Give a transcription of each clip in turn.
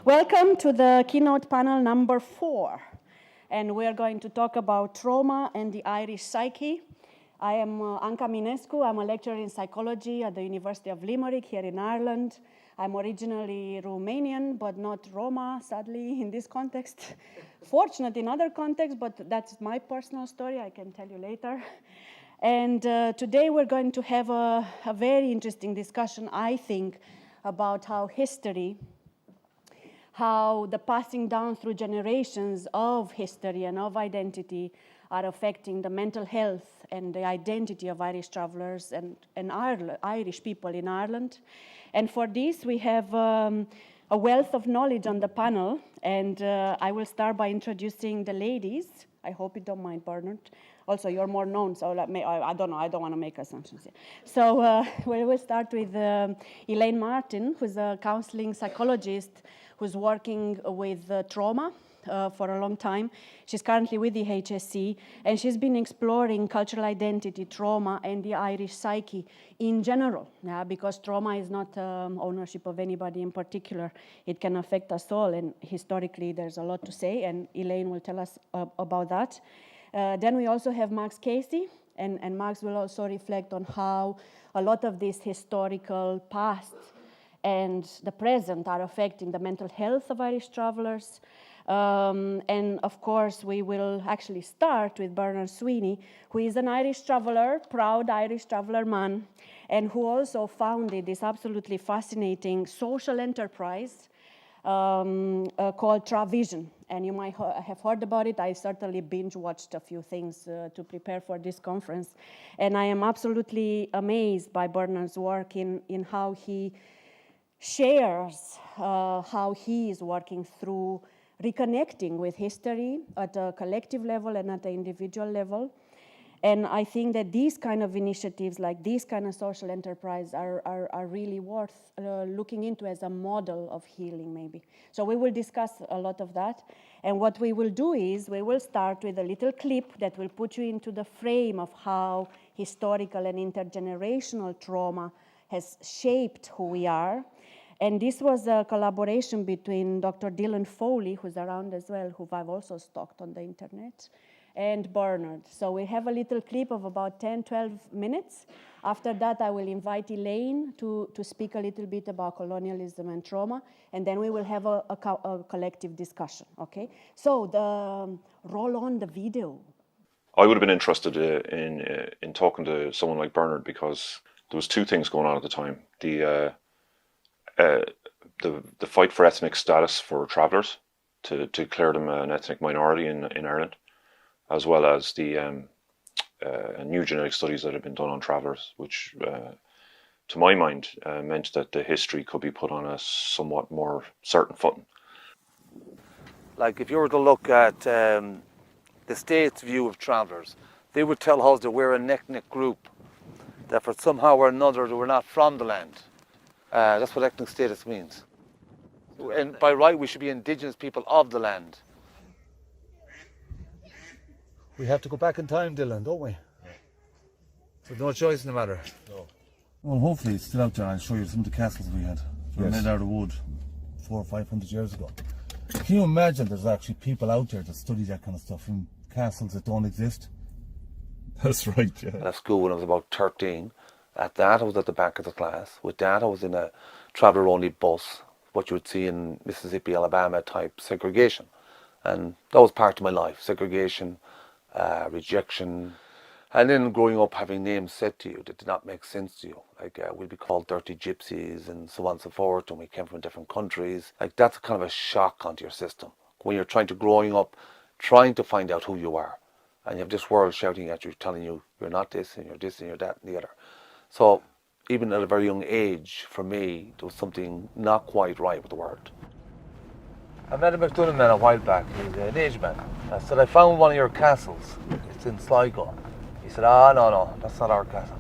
Welcome to the keynote panel number 4. And we are going to talk about trauma and the Irish psyche. I am Anca Minescu. I'm a lecturer in psychology at the University of Limerick here in Ireland. I'm originally Romanian, but not Roma, sadly, in this context. Fortunate in other contexts, but that's my personal story. I can tell you later. And today we're going to have a very interesting discussion, I think, about how history, how the passing down through generations of history and of identity are affecting the mental health and the identity of Irish travelers and Irish people in Ireland. And for this, we have a wealth of knowledge on the panel, and I will start by introducing the ladies. I hope you don't mind, Bernard. Also, you're more known, so I don't know, I don't want to make assumptions here. So we will start with Elaine Martin, who's a counseling psychologist who's working with trauma for a long time. She's currently with the HSC, and she's been exploring cultural identity, trauma, and the Irish psyche in general, because trauma is not ownership of anybody in particular. It can affect us all, and historically there's a lot to say, and Elaine will tell us about that. Then we also have Max Casey, and Max will also reflect on how a lot of this historical past and the present are affecting the mental health of Irish travelers. And of course, we will actually start with Bernard Sweeney, who is an Irish traveler, proud Irish traveler man, and who also founded this absolutely fascinating social enterprise called Travision. And you might have heard about it. I certainly binge-watched a few things to prepare for this conference. And I am absolutely amazed by Bernard's work in how he shares how he is working through reconnecting with history at a collective level and at an individual level. And I think that these kind of initiatives, like these kind of social enterprise, are really worth looking into as a model of healing, maybe. So we will discuss a lot of that. And what we will do is we will start with a little clip that will put you into the frame of how historical and intergenerational trauma has shaped who we are. And this was a collaboration between Dr. Dylan Foley, who's around as well, who I've also stalked on the internet, and Bernard. So we have a little clip of about 10, 12 minutes. After that, I will invite Elaine to speak a little bit about colonialism and trauma, and then we will have a collective discussion, okay? So roll on the video. I would have been interested in talking to someone like Bernard because there was two things going on at the time. The fight for ethnic status for travellers to declare them an ethnic minority in Ireland, as well as the new genetic studies that have been done on travellers, which, to my mind, meant that the history could be put on a somewhat more certain footing. Like if you were to look at the state's view of travellers, they would tell us that we're an ethnic group, that for somehow or another we're not from the land. That's what ethnic status means. And by right, we should be indigenous people of the land. We have to go back in time, Dylan, don't we? There's no choice in the matter. No. Well, hopefully it's still out there. I'll show you some of the castles we had. They were made out of wood 400 or 500 years ago. Can you imagine there's actually people out there that study that kind of stuff in castles that don't exist? That's right, yeah. At school when I was about 13, at that I was at the back of the class. With that I was in a traveller-only bus, what you would see in Mississippi, Alabama type segregation. And that was part of my life, segregation, rejection. And then growing up having names said to you that did not make sense to you. Like we'd be called dirty gypsies and so on and so forth, and we came from different countries. Like that's kind of a shock onto your system. When you're growing up, trying to find out who you are. And you have this world shouting at you, telling you you're not this and you're this and you're that and the other. So even at a very young age, for me, there was something not quite right with the world. I met a McDonald man a while back. He's an age man. I said, I found one of your castles. It's in Sligo. He said, no, that's not our castle.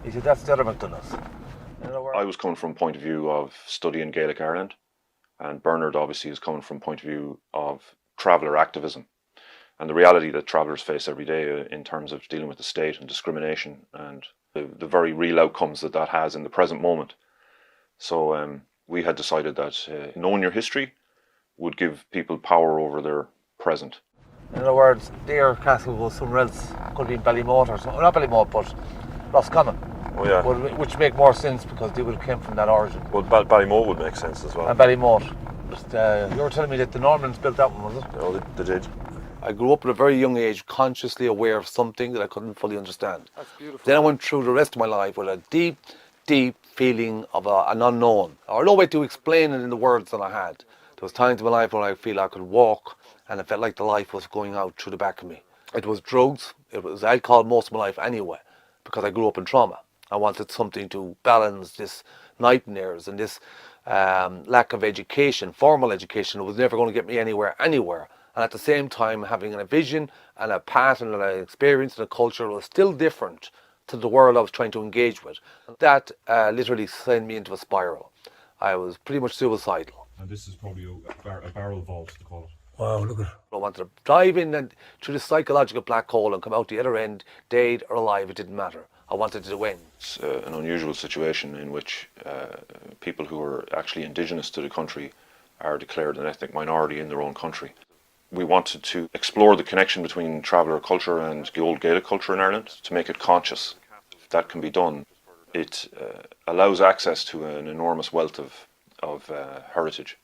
He said, that's the other McDonald's. I was coming from a point of view of studying Gaelic Ireland, and Bernard obviously is coming from a point of view of traveller activism and the reality that travellers face every day in terms of dealing with the state and discrimination and the very real outcomes that has in the present moment. So we had decided that knowing your history would give people power over their present. In other words, their castle was somewhere else. Could be in Ballymote or something. Not Ballymote, but Roscommon. Oh yeah. Which make more sense because they would have came from that origin. Well, Ballymote would make sense as well. And Ballymote. But, you were telling me that the Normans built that one, was it? No, they did. I grew up at a very young age, consciously aware of something that I couldn't fully understand. That's beautiful. Then I went through the rest of my life with a deep, deep feeling of an unknown, or no way to explain it in the words that I had. There was times in my life when I feel I could walk, and it felt like the life was going out through the back of me. It was drugs, it was alcohol most of my life anyway, because I grew up in trauma. I wanted something to balance this nightmares and this lack of education, formal education. It was never going to get me anywhere. And at the same time, having a vision and a pattern and an experience and a culture was still different to the world I was trying to engage with. That literally sent me into a spiral. I was pretty much suicidal. And this is probably a barrel vault, to call it. Wow, look at it. I wanted to dive in and through this psychological black hole and come out the other end, dead or alive, it didn't matter. I wanted to win. It's an unusual situation in which people who are actually indigenous to the country are declared an ethnic minority in their own country. We wanted to explore the connection between traveller culture and the old Gaelic culture in Ireland to make it conscious. If that can be done, it allows access to an enormous wealth of heritage.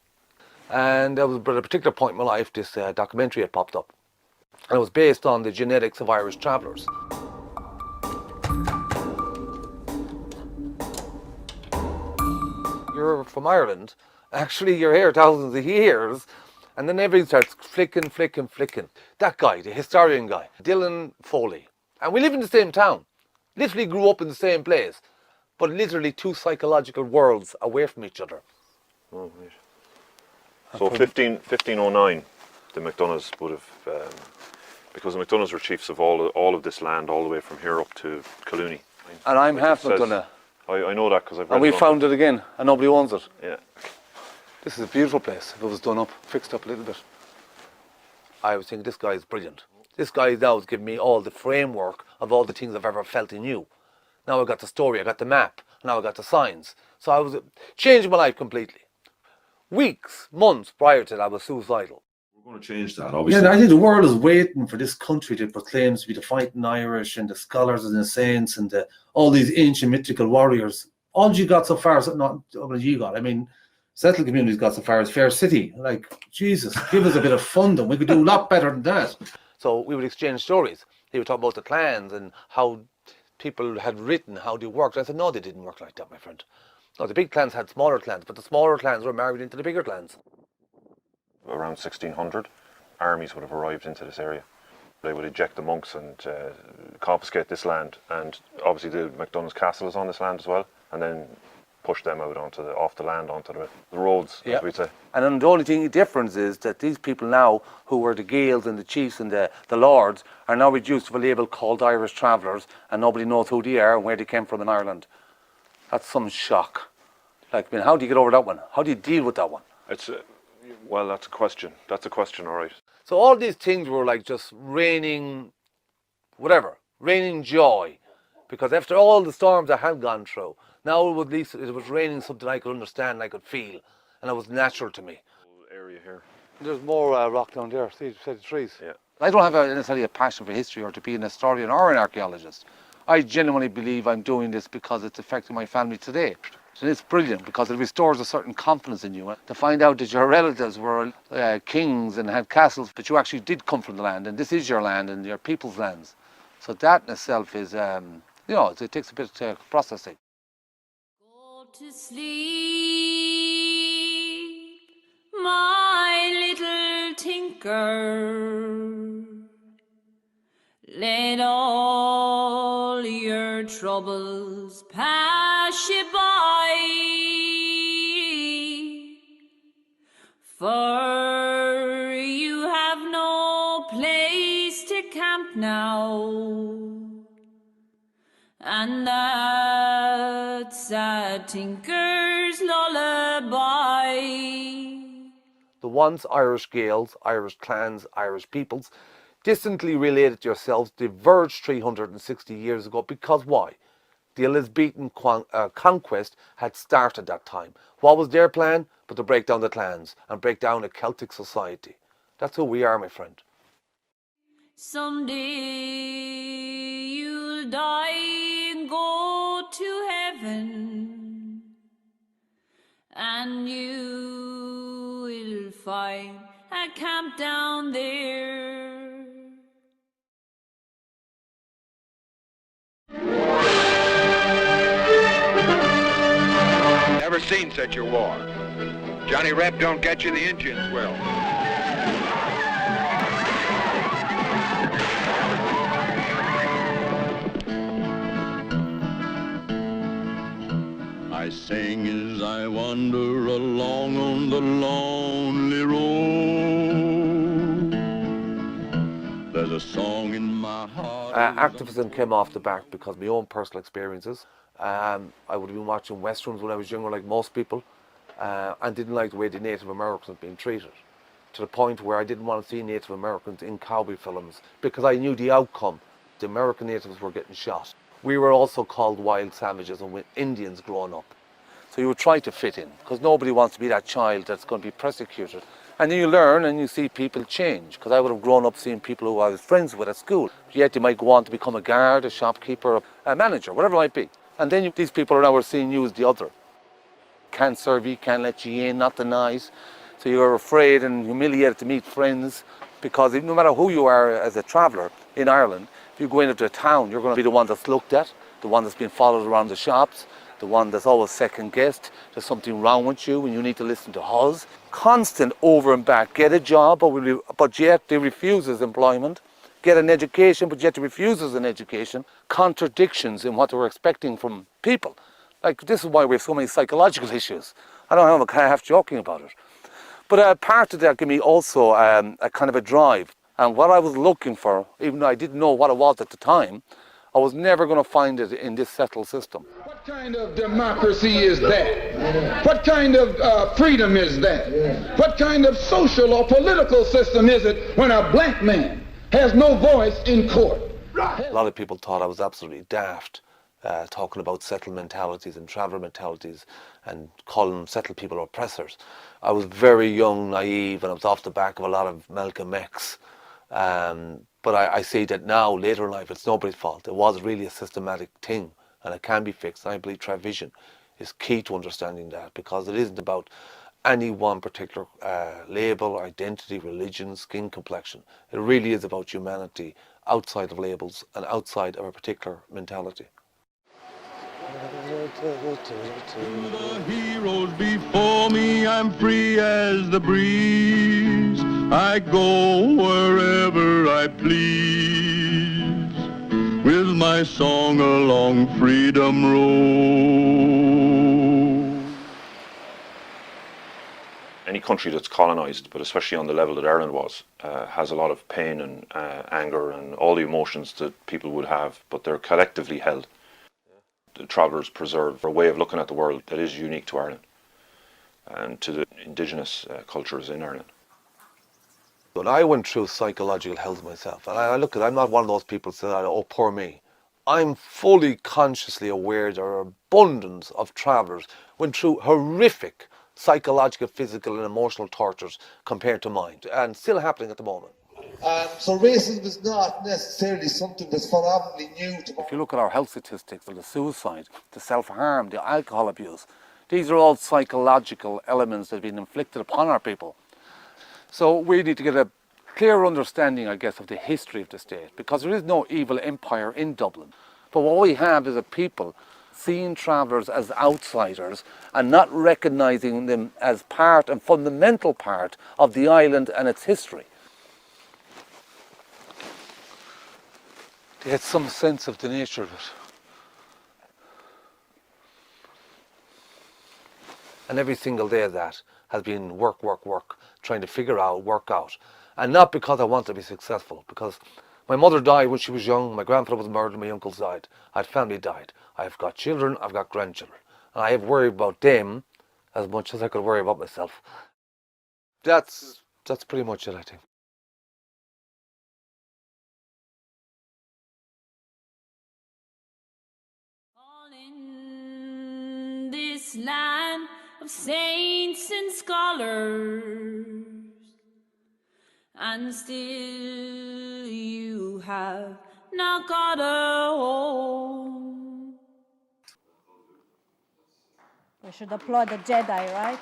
And there was at a particular point in my life, this documentary had popped up. And it was based on the genetics of Irish travellers. You're from Ireland, actually you're here thousands of years, and then everything starts flicking. That guy, the historian guy, Dylan Foley, and we live in the same town, literally grew up in the same place, but literally two psychological worlds away from each other. Oh, right. So 1509, the MacDonaghs would have, because the MacDonaghs were chiefs of all of this land, all the way from here up to Collooney. And I'm Like half it says. MacDonagh. I know that because I've read And we it on- found it again, and nobody owns it. Yeah. This is a beautiful place. If it was done up, fixed up a little bit. I was thinking, this guy is brilliant. This guy now has given me all the framework of all the things I've ever felt in you. Now I got the story, I got the map, now I got the signs. So I was changing my life completely. Weeks, months prior to that, I was suicidal. We're going to change that, obviously. Yeah, I think the world is waiting for this country that proclaims to be the fighting Irish and the scholars and the saints and all these ancient mythical warriors. All you got so far is not what you got. I mean, settled communities got so far as Fair City. Like, Jesus, give us a bit of funding. We could do a lot better than that. So we would exchange stories. He would talk about the clans and how people had written, how they worked. I said, no, they didn't work like that, my friend. No, the big clans had smaller clans, but the smaller clans were married into the bigger clans. Around 1600, armies would have arrived into this area. They would eject the monks and confiscate this land, and obviously the MacDonagh's castle is on this land as well, and then push them out off the land onto the roads, as we'd say. And then the only difference is that these people now, who were the Gaels and the chiefs and the lords, are now reduced to a label called Irish travellers, and nobody knows who they are and where they came from in Ireland. That's some shock. Like, I mean, how do you get over that one? How do you deal with that one? Well, that's a question. That's a question, all right. So all these things were like just raining, raining joy. Because after all the storms I had gone through, now at least it was raining something I could understand and I could feel. And it was natural to me. Area here. There's more rock down there, see the trees. Yeah. I don't have necessarily a passion for history or to be an historian or an archaeologist. I genuinely believe I'm doing this because it's affecting my family today. And it's brilliant because it restores a certain confidence in you. To find out that your relatives were kings and had castles, but you actually did come from the land, and this is your land and your people's lands. So that in itself is, it takes a bit of processing. Go to sleep, my little tinker. Let all your troubles pass you by, for you have no place to camp now, and that's a tinker's lullaby. The once Irish Gaels, Irish clans, Irish peoples, distantly related to yourselves diverged 360 years ago. Because why? The Elizabethan conquest had started that time. What was their plan? But to break down the clans and break down a Celtic society. That's who we are, my friend. Someday you'll die and go to heaven, and you will find a camp down there. Never seen such a war. Johnny Rep don't get you, the Indians will. I sing as I wander along on the lonely road. There's a song in my heart. Activism came off the back because of my own personal experiences. I would have been watching westerns when I was younger, like most people, and didn't like the way the Native Americans were being treated, to the point where I didn't want to see Native Americans in cowboy films because I knew the outcome. The American natives were getting shot. We were also called wild savages and Indians growing up. So you would try to fit in, because nobody wants to be that child that's going to be persecuted. And then you learn and you see people change, because I would have grown up seeing people who I was friends with at school. Yet they might go on to become a guard, a shopkeeper, a manager, whatever it might be. And then these people are now seeing you as the other. Can't serve you, can't let you in, not the nice. So you're afraid and humiliated to meet friends, because no matter who you are as a traveller in Ireland, if you go into a town, you're going to be the one that's looked at, the one that's been followed around the shops, the one that's always second guessed. There's something wrong with you and you need to listen to us. Constant over and back. Get a job, but yet they refuses employment. Get an education, but yet they refuses an education. Contradictions in what they were expecting from people. Like, this is why we have so many psychological issues. I don't know, I'm kind of half joking about it. But part of that gave me also a kind of a drive. And what I was looking for, even though I didn't know what it was at the time, I was never going to find it in this settled system. What kind of democracy is that? What kind of freedom is that? What kind of social or political system is it when a black man has no voice in court? A lot of people thought I was absolutely daft, talking about settled mentalities and traveller mentalities and calling settled people oppressors. I was very young, naive, and I was off the back of a lot of Malcolm X. But I see that now, later in life, it's nobody's fault. It was really a systematic thing, and it can be fixed. And I believe Travision is key to understanding that, because it isn't about any one particular label, identity, religion, skin complexion. It really is about humanity outside of labels and outside of a particular mentality. The heroes before me, I'm free as the breeze. I go wherever I please, with my song along Freedom Road. Any country that's colonised, but especially on the level that Ireland was, has a lot of pain and anger and all the emotions that people would have, but they're collectively held. The travellers preserve a way of looking at the world that is unique to Ireland and to the indigenous cultures in Ireland. But I went through psychological health myself, and I look at it, I'm not one of those people that say, oh, poor me. I'm fully consciously aware there are abundance of travellers went through horrific psychological, physical and emotional tortures compared to mine, and still happening at the moment. So racism is not necessarily something that's phenomenally new to... If you look at our health statistics, the suicide, the self-harm, the alcohol abuse, these are all psychological elements that have been inflicted upon our people. So we need to get a clear understanding, I guess, of the history of the state, because there is no evil empire in Dublin. But what we have is a people seeing travellers as outsiders and not recognising them as part and fundamental part of the island and its history. They had some sense of the nature of it. And every single day of that has been work, trying to figure out, work out. And not because I want to be successful, because my mother died when she was young, my grandfather was murdered, my uncles died, I had family died. I've got children, I've got grandchildren. And I have worried about them as much as I could worry about myself. That's pretty much it, I think. this land of saints and scholars, and still you have not got a home. We should applaud the Jedi, right?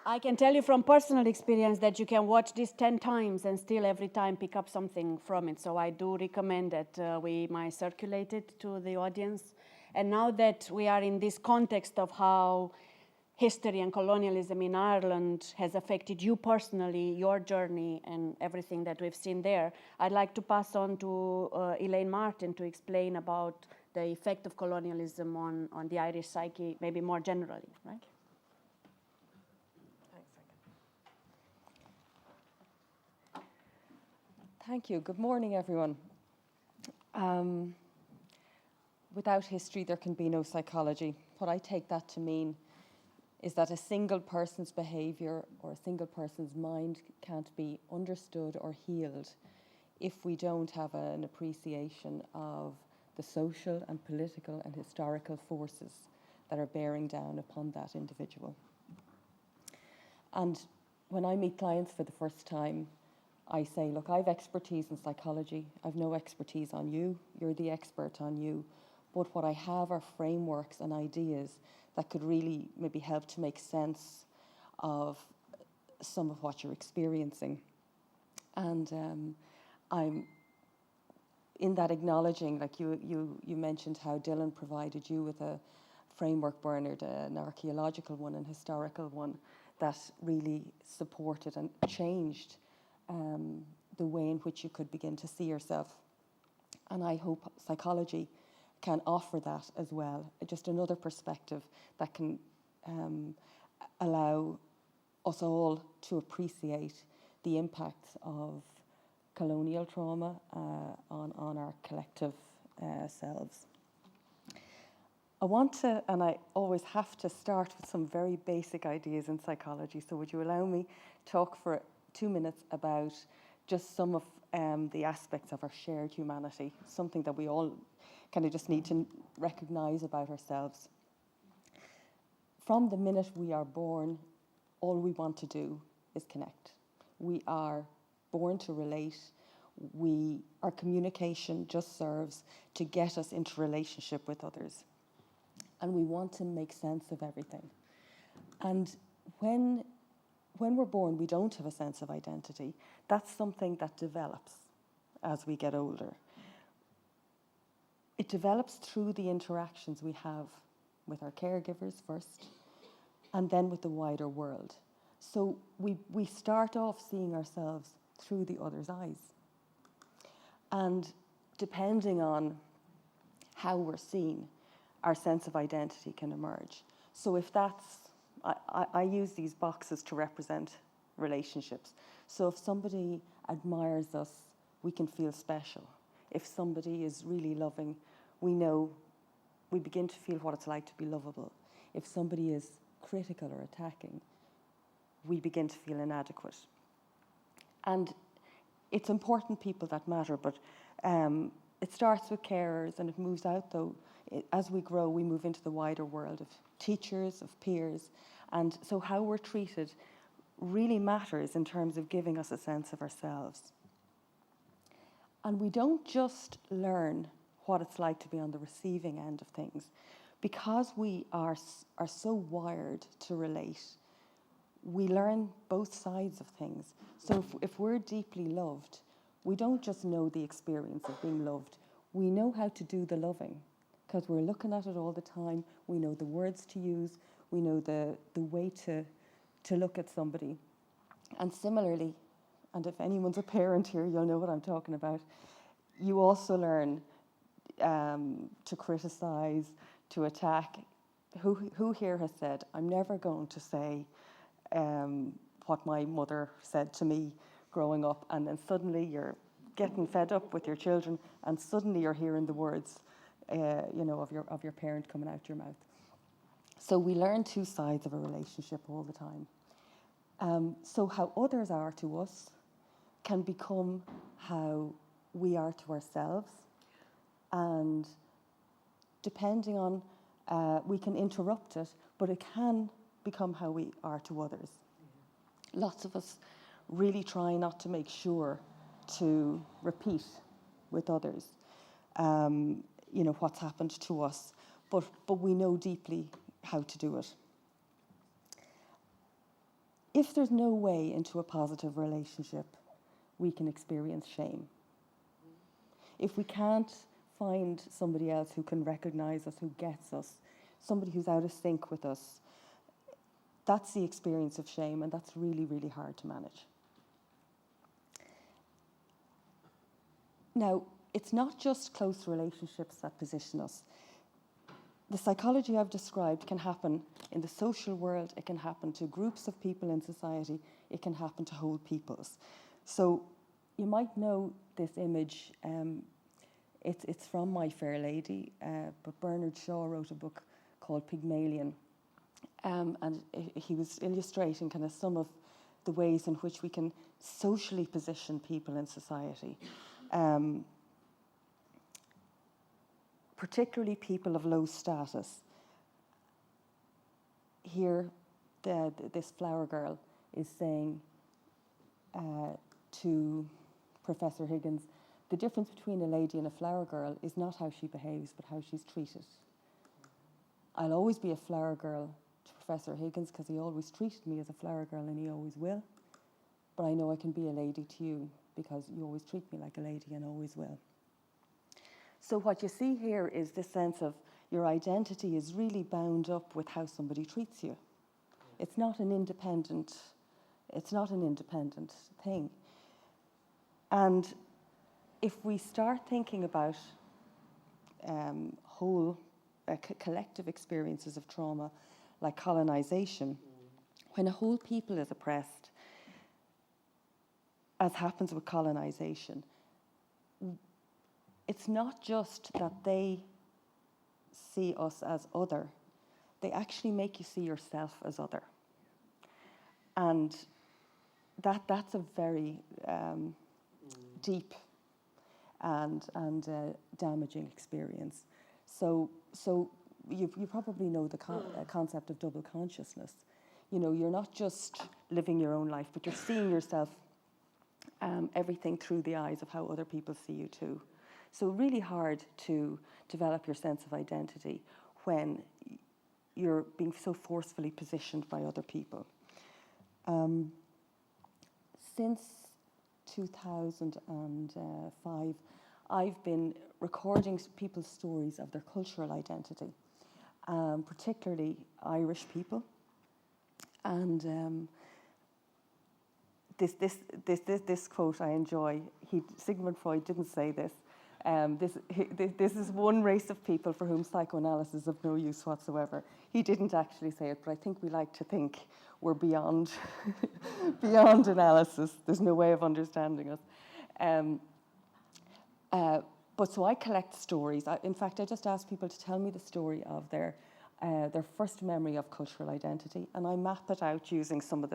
I can tell you from personal experience that you can watch this 10 times and still every time pick up something from it. So I do recommend that we might circulate it to the audience. And now that we are in this context of how history and colonialism in Ireland has affected you personally, your journey, and everything that we've seen there, I'd like to pass on to Elaine Martin to explain about the effect of colonialism on the Irish psyche, maybe more generally, right? Thank you. Good morning, everyone. Without history, there can be no psychology. What I take that to mean is that a single person's behaviour or a single person's mind can't be understood or healed if we don't have an appreciation of the social and political and historical forces that are bearing down upon that individual. And when I meet clients for the first time, I say, look, I've expertise in psychology. I've no expertise on you. You're the expert on you. But what I have are frameworks and ideas that could really maybe help to make sense of some of what you're experiencing. And I'm in that acknowledging, like you mentioned how Dylan provided you with a framework, Bernard, an archaeological one, an historical one, that really supported and changed the way in which you could begin to see yourself. And I hope psychology can offer that as well, just another perspective that can allow us all to appreciate the impacts of colonial trauma on our collective selves. I want to, and I always have to start with some very basic ideas in psychology, so would you allow me to talk for 2 minutes about just some of the aspects of our shared humanity, something that we all kind of just need to recognize about ourselves. From the minute we are born, all we want to do is connect. We are born to relate. Our communication just serves to get us into relationship with others. And we want to make sense of everything. And when we're born, we don't have a sense of identity. That's something that develops as we get older. It develops through the interactions we have with our caregivers first, and then with the wider world. So we start off seeing ourselves through the other's eyes. And depending on how we're seen, our sense of identity can emerge. So if that's, I use these boxes to represent relationships. So if somebody admires us, we can feel special. If somebody is really loving, we begin to feel what it's like to be lovable. If somebody is critical or attacking, we begin to feel inadequate. And it's important people that matter, but it starts with carers and it moves out though. As we grow, we move into the wider world of teachers, of peers. And so how we're treated really matters in terms of giving us a sense of ourselves. And we don't just learn what it's like to be on the receiving end of things. Because we are so wired to relate, we learn both sides of things. So if we're deeply loved, we don't just know the experience of being loved, we know how to do the loving, because we're looking at it all the time. We know the words to use, we know the way to look at somebody. And similarly, and if anyone's a parent here, you'll know what I'm talking about, you also learn to criticize, to attack. Who here has said, I'm never going to say what my mother said to me growing up, and then suddenly you're getting fed up with your children, and suddenly you're hearing the words of your parent coming out your mouth. So we learn two sides of a relationship all the time. So how others are to us can become how we are to ourselves, and depending on, we can interrupt it, but it can become how we are to others. Lots of us really try not to make sure to repeat with others, what's happened to us, but we know deeply how to do it. If there's no way into a positive relationship, we can experience shame. If we can't find somebody else who can recognize us, who gets us, somebody who's out of sync with us, that's the experience of shame, and that's really, really hard to manage. Now, it's not just close relationships that position us. The psychology I've described can happen in the social world, it can happen to groups of people in society, it can happen to whole peoples. So you might know this image, it's from My Fair Lady, but Bernard Shaw wrote a book called Pygmalion, and he was illustrating kind of some of the ways in which we can socially position people in society. Particularly people of low status. Here, this flower girl is saying to Professor Higgins, the difference between a lady and a flower girl is not how she behaves, but how she's treated. I'll always be a flower girl to Professor Higgins because he always treated me as a flower girl and he always will. But I know I can be a lady to you because you always treat me like a lady and always will. So what you see here is this sense of your identity is really bound up with how somebody treats you. It's not an independent thing. And if we start thinking about whole collective experiences of trauma, like colonization, when a whole people is oppressed, as happens with colonization, it's not just that they see us as other, they actually make you see yourself as other. And that's a very deep and damaging experience. So you probably know the concept of double consciousness. You know, you're not just living your own life, but you're seeing yourself, everything through the eyes of how other people see you too. So really hard to develop your sense of identity when you're being so forcefully positioned by other people. Since 2005, I've been recording people's stories of their cultural identity, particularly Irish people. And this quote I enjoy. Sigmund Freud didn't say this. This is one race of people for whom psychoanalysis is of no use whatsoever. He didn't actually say it, but I think we like to think we're beyond beyond analysis. There's no way of understanding us. But so I collect stories. In fact, I just ask people to tell me the story of their first memory of cultural identity, and I map it out using some of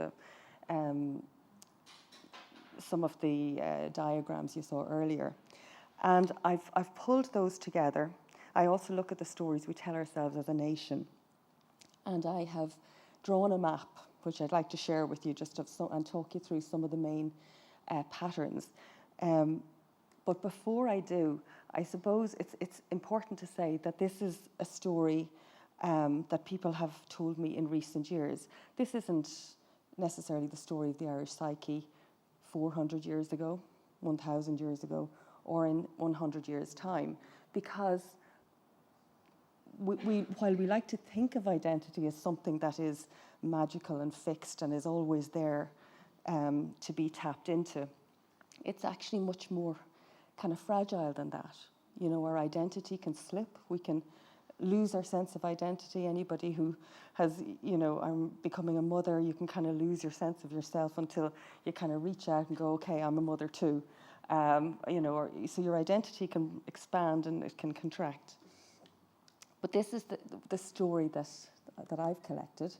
the diagrams you saw earlier. And I've pulled those together. I also look at the stories we tell ourselves as a nation. And I have drawn a map, which I'd like to share with you and talk you through some of the main patterns. But before I do, I suppose it's important to say that this is a story that people have told me in recent years. This isn't necessarily the story of the Irish psyche 400 years ago, 1,000 years ago, or in 100 years' time, because while we like to think of identity as something that is magical and fixed and is always there to be tapped into, it's actually much more kind of fragile than that. You know, our identity can slip. We can lose our sense of identity. Anybody who has, I'm becoming a mother, you can kind of lose your sense of yourself until you kind of reach out and go, okay, I'm a mother too. So your identity can expand and it can contract. But this is the story that I've collected.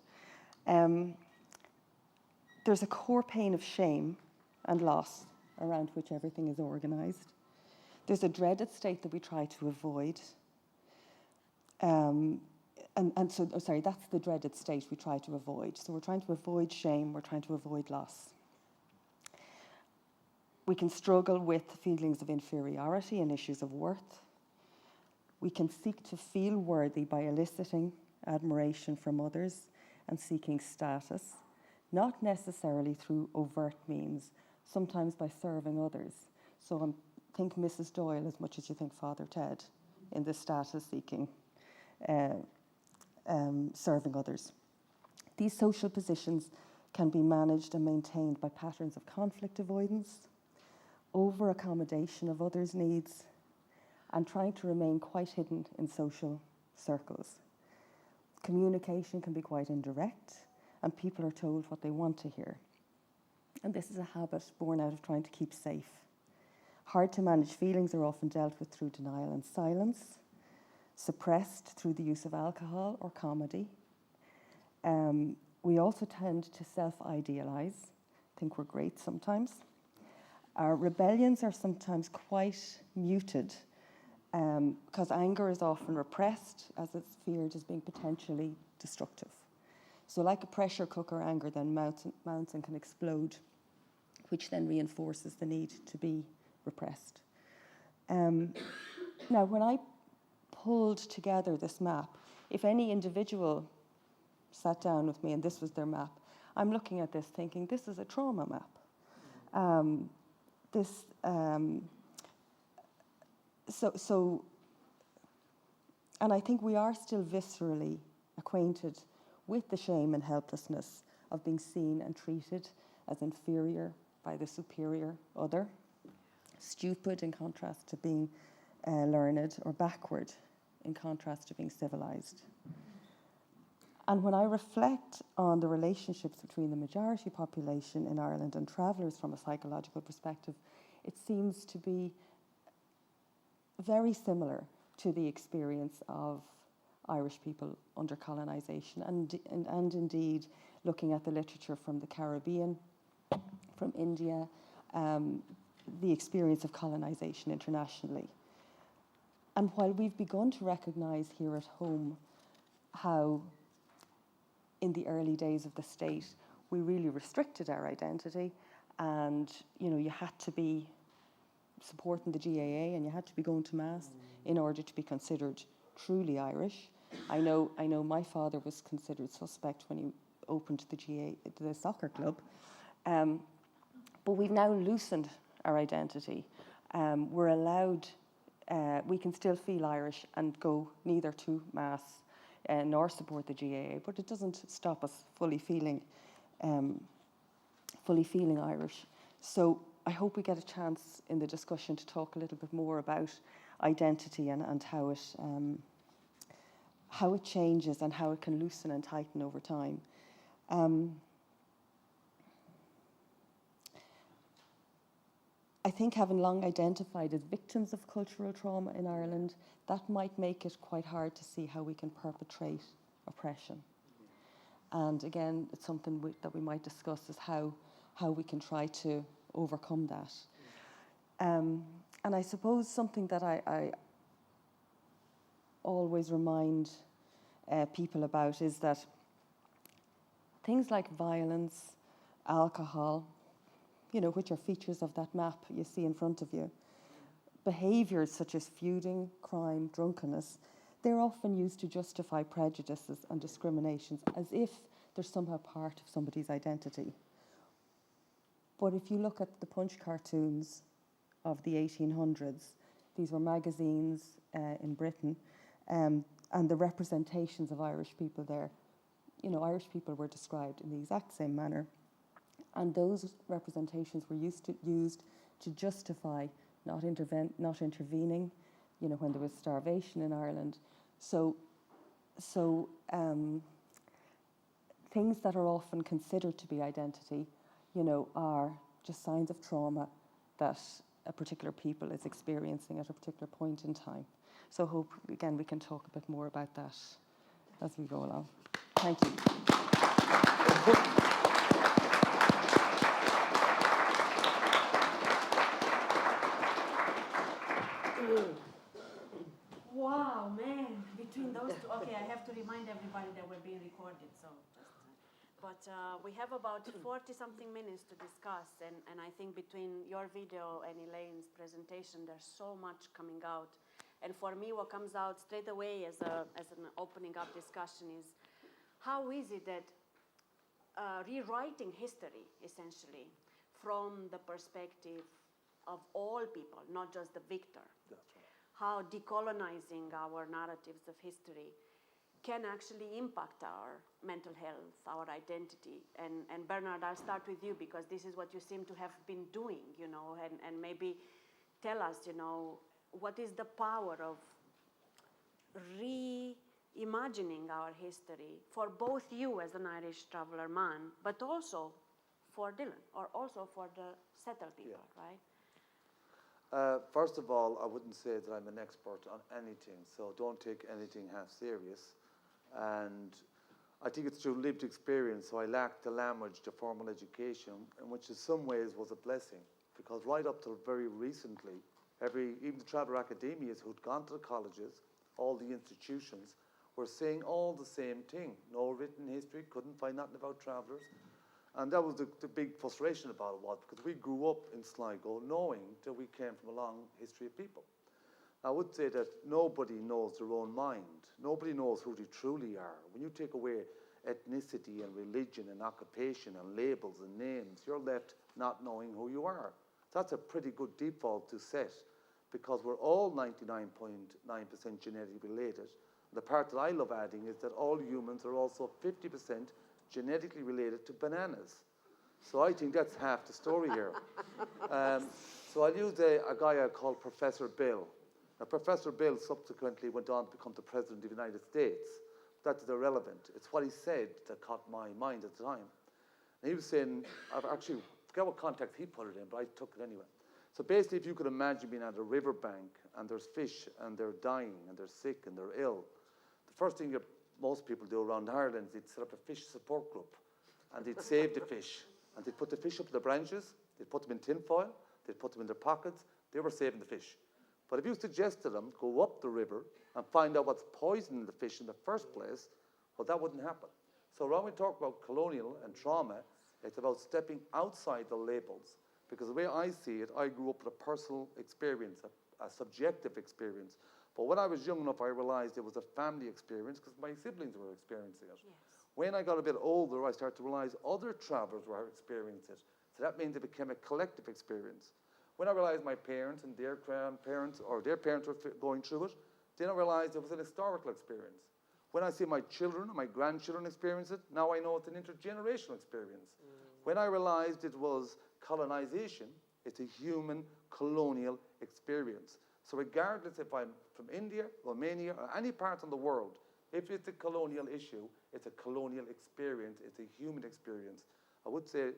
There's a core pain of shame and loss around which everything is organised. There's a dreaded state that we try to avoid. That's the dreaded state we try to avoid. So we're trying to avoid shame, we're trying to avoid loss. We can struggle with feelings of inferiority and issues of worth. We can seek to feel worthy by eliciting admiration from others and seeking status, not necessarily through overt means, sometimes by serving others. So think Mrs. Doyle as much as you think Father Ted in the status-seeking, serving others. These social positions can be managed and maintained by patterns of conflict avoidance, over-accommodation of others' needs, and trying to remain quite hidden in social circles. Communication can be quite indirect, and people are told what they want to hear. And this is a habit born out of trying to keep safe. Hard to manage feelings are often dealt with through denial and silence, suppressed through the use of alcohol or comedy. We also tend to self-idealize, think we're great sometimes. Our rebellions are sometimes quite muted because anger is often repressed as it's feared as being potentially destructive. So like a pressure cooker, anger then mounts and can explode, which then reinforces the need to be repressed. Now, when I pulled together this map, if any individual sat down with me and this was their map, I'm looking at this thinking, this is a trauma map. And I think we are still viscerally acquainted with the shame and helplessness of being seen and treated as inferior by the superior other, stupid in contrast to being learned, or backward in contrast to being civilized. And when I reflect on the relationships between the majority population in Ireland and travellers from a psychological perspective, it seems to be very similar to the experience of Irish people under colonisation, and indeed looking at the literature from the Caribbean, from India, the experience of colonisation internationally. And while we've begun to recognise here at home how in the early days of the state we really restricted our identity, and you had to be supporting the GAA and you had to be going to Mass in order to be considered truly Irish. I know my father was considered suspect when he opened the soccer club. But we've now loosened our identity. We're allowed, we can still feel Irish and go neither to Mass nor support the GAA, but it doesn't stop us fully feeling Irish. So I hope we get a chance in the discussion to talk a little bit more about identity and how it changes and how it can loosen and tighten over time. I think having long identified as victims of cultural trauma in Ireland, that might make it quite hard to see how we can perpetrate oppression. And again, it's something that we might discuss is how we can try to overcome that. And I suppose something that I always remind people about is that things like violence, alcohol, which are features of that map you see in front of you, behaviours such as feuding, crime, drunkenness, they're often used to justify prejudices and discriminations as if they're somehow part of somebody's identity. But if you look at the Punch cartoons of the 1800s, these were magazines in Britain, and the representations of Irish people there, Irish people were described in the exact same manner. And those representations were used to justify not intervening, when there was starvation in Ireland. So things that are often considered to be identity, are just signs of trauma that a particular people is experiencing at a particular point in time. So I hope, again, we can talk a bit more about that as we go along. Thank you. between those two, okay, I have to remind everybody that we're being recorded, so just, but we have about 40-something minutes to discuss, and I think between your video and Elaine's presentation, there's so much coming out. And for me, what comes out straight away as an opening up discussion is how is it that rewriting history, essentially, from the perspective of all people, not just the victor. That's right. How decolonizing our narratives of history can actually impact our mental health, our identity. And Bernard, I'll start with you because this is what you seem to have been doing, you know, and maybe tell us, you know, what is the power of reimagining our history for both you as an Irish traveler man, but also for Dylan, or also for the settled people, right? First of all, I wouldn't say that I'm an expert on anything, so don't take anything half serious. And I think it's through lived experience, so I lacked the language, the formal education, and which in some ways was a blessing, because right up till very recently, even the traveller academias who'd gone to the colleges, all the institutions, were saying all the same thing. No written history, couldn't find nothing about travellers. And that was the big frustration about it was, because we grew up in Sligo knowing that we came from a long history of people. I would say that nobody knows their own mind. Nobody knows who they truly are. When you take away ethnicity and religion and occupation and labels and names, you're left not knowing who you are. That's a pretty good default to set, because we're all 99.9% genetically related. The part that I love adding is that all humans are also 50% genetically related to bananas. So I think that's half the story here. So I'll use a guy I call Professor Bill. Now, Professor Bill subsequently went on to become the President of the United States. That's irrelevant. It's what he said that caught my mind at the time. And he was saying, I actually forget what context he put it in, but I took it anyway. So basically, if you could imagine being at a riverbank and there's fish and they're dying and they're sick and they're ill, the first thing most people do around Ireland is they'd set up a fish support group and they'd save the fish. And they'd put the fish up the branches, they'd put them in tin foil, they'd put them in their pockets, they were saving the fish. But if you suggest to them, go up the river and find out what's poisoning the fish in the first place, well, that wouldn't happen. So when we talk about colonial and trauma, it's about stepping outside the labels. Because the way I see it, I grew up with a personal experience, a subjective experience. But when I was young enough, I realized it was a family experience because my siblings were experiencing it. Yes. When I got a bit older, I started to realize other travelers were experiencing it. So that means it became a collective experience. When I realized my parents and their grandparents or their parents were going through it, then I realized it was an historical experience. When I see my children and my grandchildren experience it, now I know it's an intergenerational experience. When I realized it was colonization, it's a human colonial experience. So regardless if I'm from India, Romania, or any part of the world, if it's a colonial issue, it's a colonial experience, it's a human experience. I would say,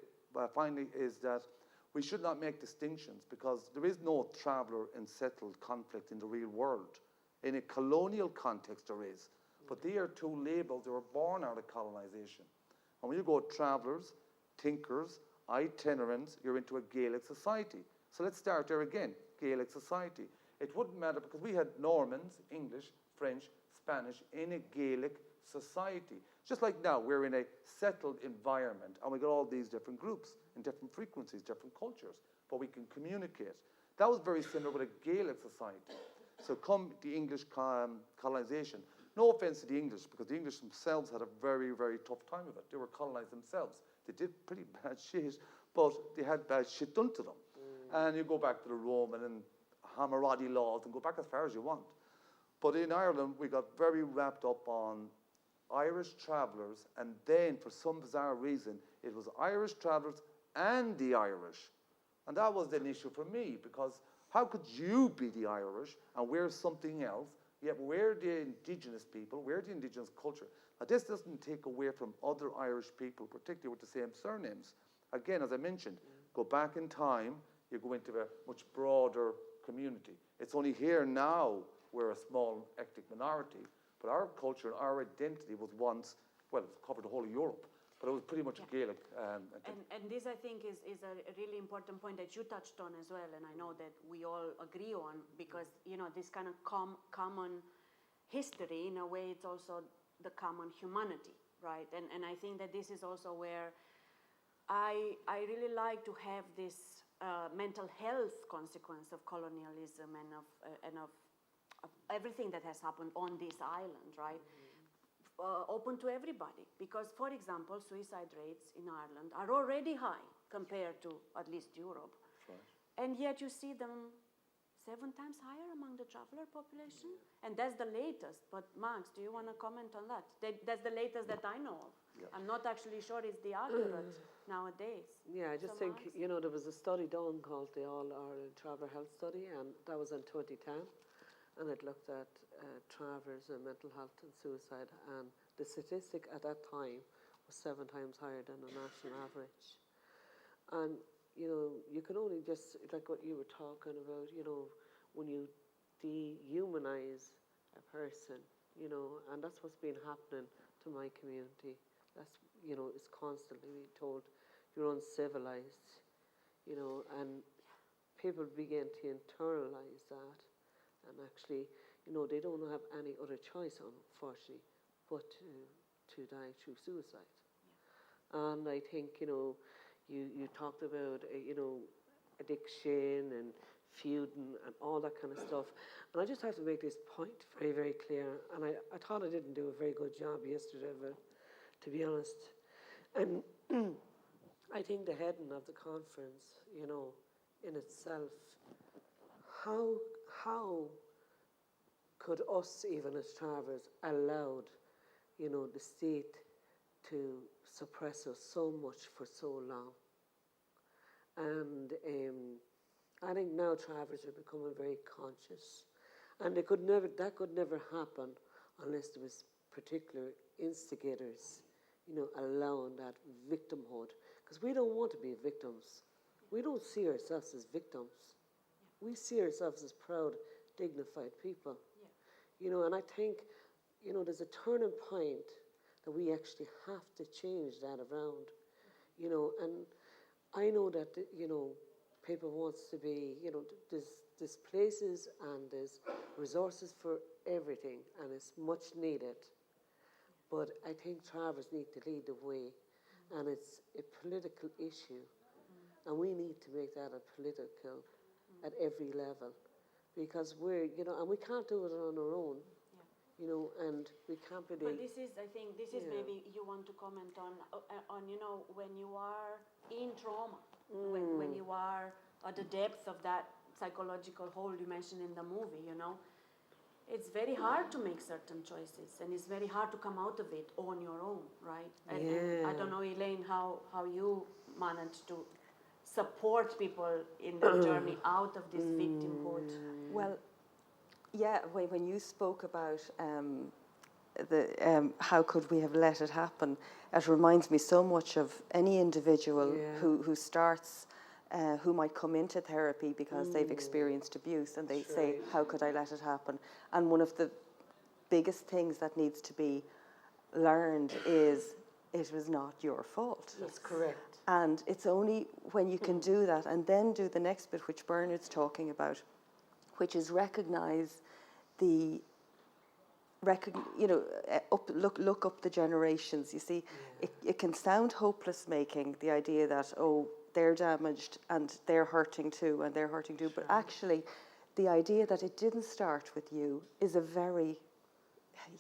finally, is that we should not make distinctions because there is no traveller and settled conflict in the real world. In a colonial context there is, but they are two labels that were born out of colonization. And when you go travellers, thinkers, itinerants, you're into a Gaelic society. So let's start there again, Gaelic society. It wouldn't matter because we had Normans, English, French, Spanish in a Gaelic society. Just like now, we're in a settled environment and we got all these different groups in different frequencies, different cultures, but we can communicate. That was very similar with a Gaelic society. So come the English colonization. No offense to the English, because the English themselves had a very, very tough time of it. They were colonized themselves. They did pretty bad shit, but they had bad shit done to them. And you go back to the Roman and Hammurabi laws and go back as far as you want. But in Ireland, we got very wrapped up on Irish travellers, and then for some bizarre reason, it was Irish travellers and the Irish. And that was an issue for me, because how could you be the Irish and we're something else, yet we're the indigenous people, we're the indigenous culture. Now this doesn't take away from other Irish people, particularly with the same surnames. Again, as I mentioned, go back in time, you go into a much broader community. It's only here now we're a small ethnic minority, but our culture and our identity was once, well, it covered the whole of Europe, but it was pretty much a Gaelic. And this, I think, is a really important point that you touched on as well, and I know that we all agree on, because, you know, this kind of common history, in a way, it's also the common humanity, right? And I think that this is also where I really like to have this mental health consequence of colonialism and of everything that has happened on this island, right? Open to everybody. Because, for example, suicide rates in Ireland are already high compared to at least Europe. Right. And yet you see them 7 times higher among the traveler population. And that's the latest. But Max, do you want to comment on that? That's the latest that I know of. Yeah. I'm not actually sure it's the accurate nowadays. Yeah, I just think, Max? There was a study done called the All-Ireland Traveller Health Study, and that was in 2010. And it looked at travellers and mental health and suicide, and the statistic at that time was 7 times higher than the national average. And you can only just, like what you were talking about, when you dehumanize a person, and that's what's been happening to my community. That's, it's constantly being told you're uncivilized, and people begin to internalize that. And actually, they don't have any other choice, unfortunately, but to die through suicide. Yeah. And I think, you talked about, addiction and feuding and all that kind of stuff. And I just have to make this point very, very clear. And I thought I didn't do a very good job yesterday of it, to be honest. And I think the heading of the conference, in itself, how could us, even as travellers, allowed, the state to suppress us so much for so long? And I think now travellers are becoming very conscious, and that could never happen unless there was particular instigators, allowing that victimhood, because we don't want to be victims. We don't see ourselves as victims. We see ourselves as proud, dignified people. Yeah. And I think, there's a turning point that we actually have to change that around. And I know that, people wants to be, there's places and there's resources for everything, and it's much needed. But I think travellers need to lead the way, and it's a political issue. And we need to make that a political at every level, because we're, and we can't do it on our own, and we can't be. But this is, I think, maybe you want to comment on when you are in trauma, when you are at the depth of that psychological hole you mentioned in the movie, it's very hard to make certain choices, and it's very hard to come out of it on your own, right? And I don't know, Elaine, how you managed to support people in the journey out of this victimhood. Well, yeah, when you spoke about how could we have let it happen, it reminds me so much of any individual who starts, who might come into therapy because they've experienced abuse, and they say, how could I let it happen? And one of the biggest things that needs to be learned is it was not your fault. That's correct. And it's only when you can do that and then do the next bit, which Bernard's talking about, which is recognise look up the generations. You see, it can sound hopeless making, the idea that, they're damaged and they're hurting too, but actually the idea that it didn't start with you is a very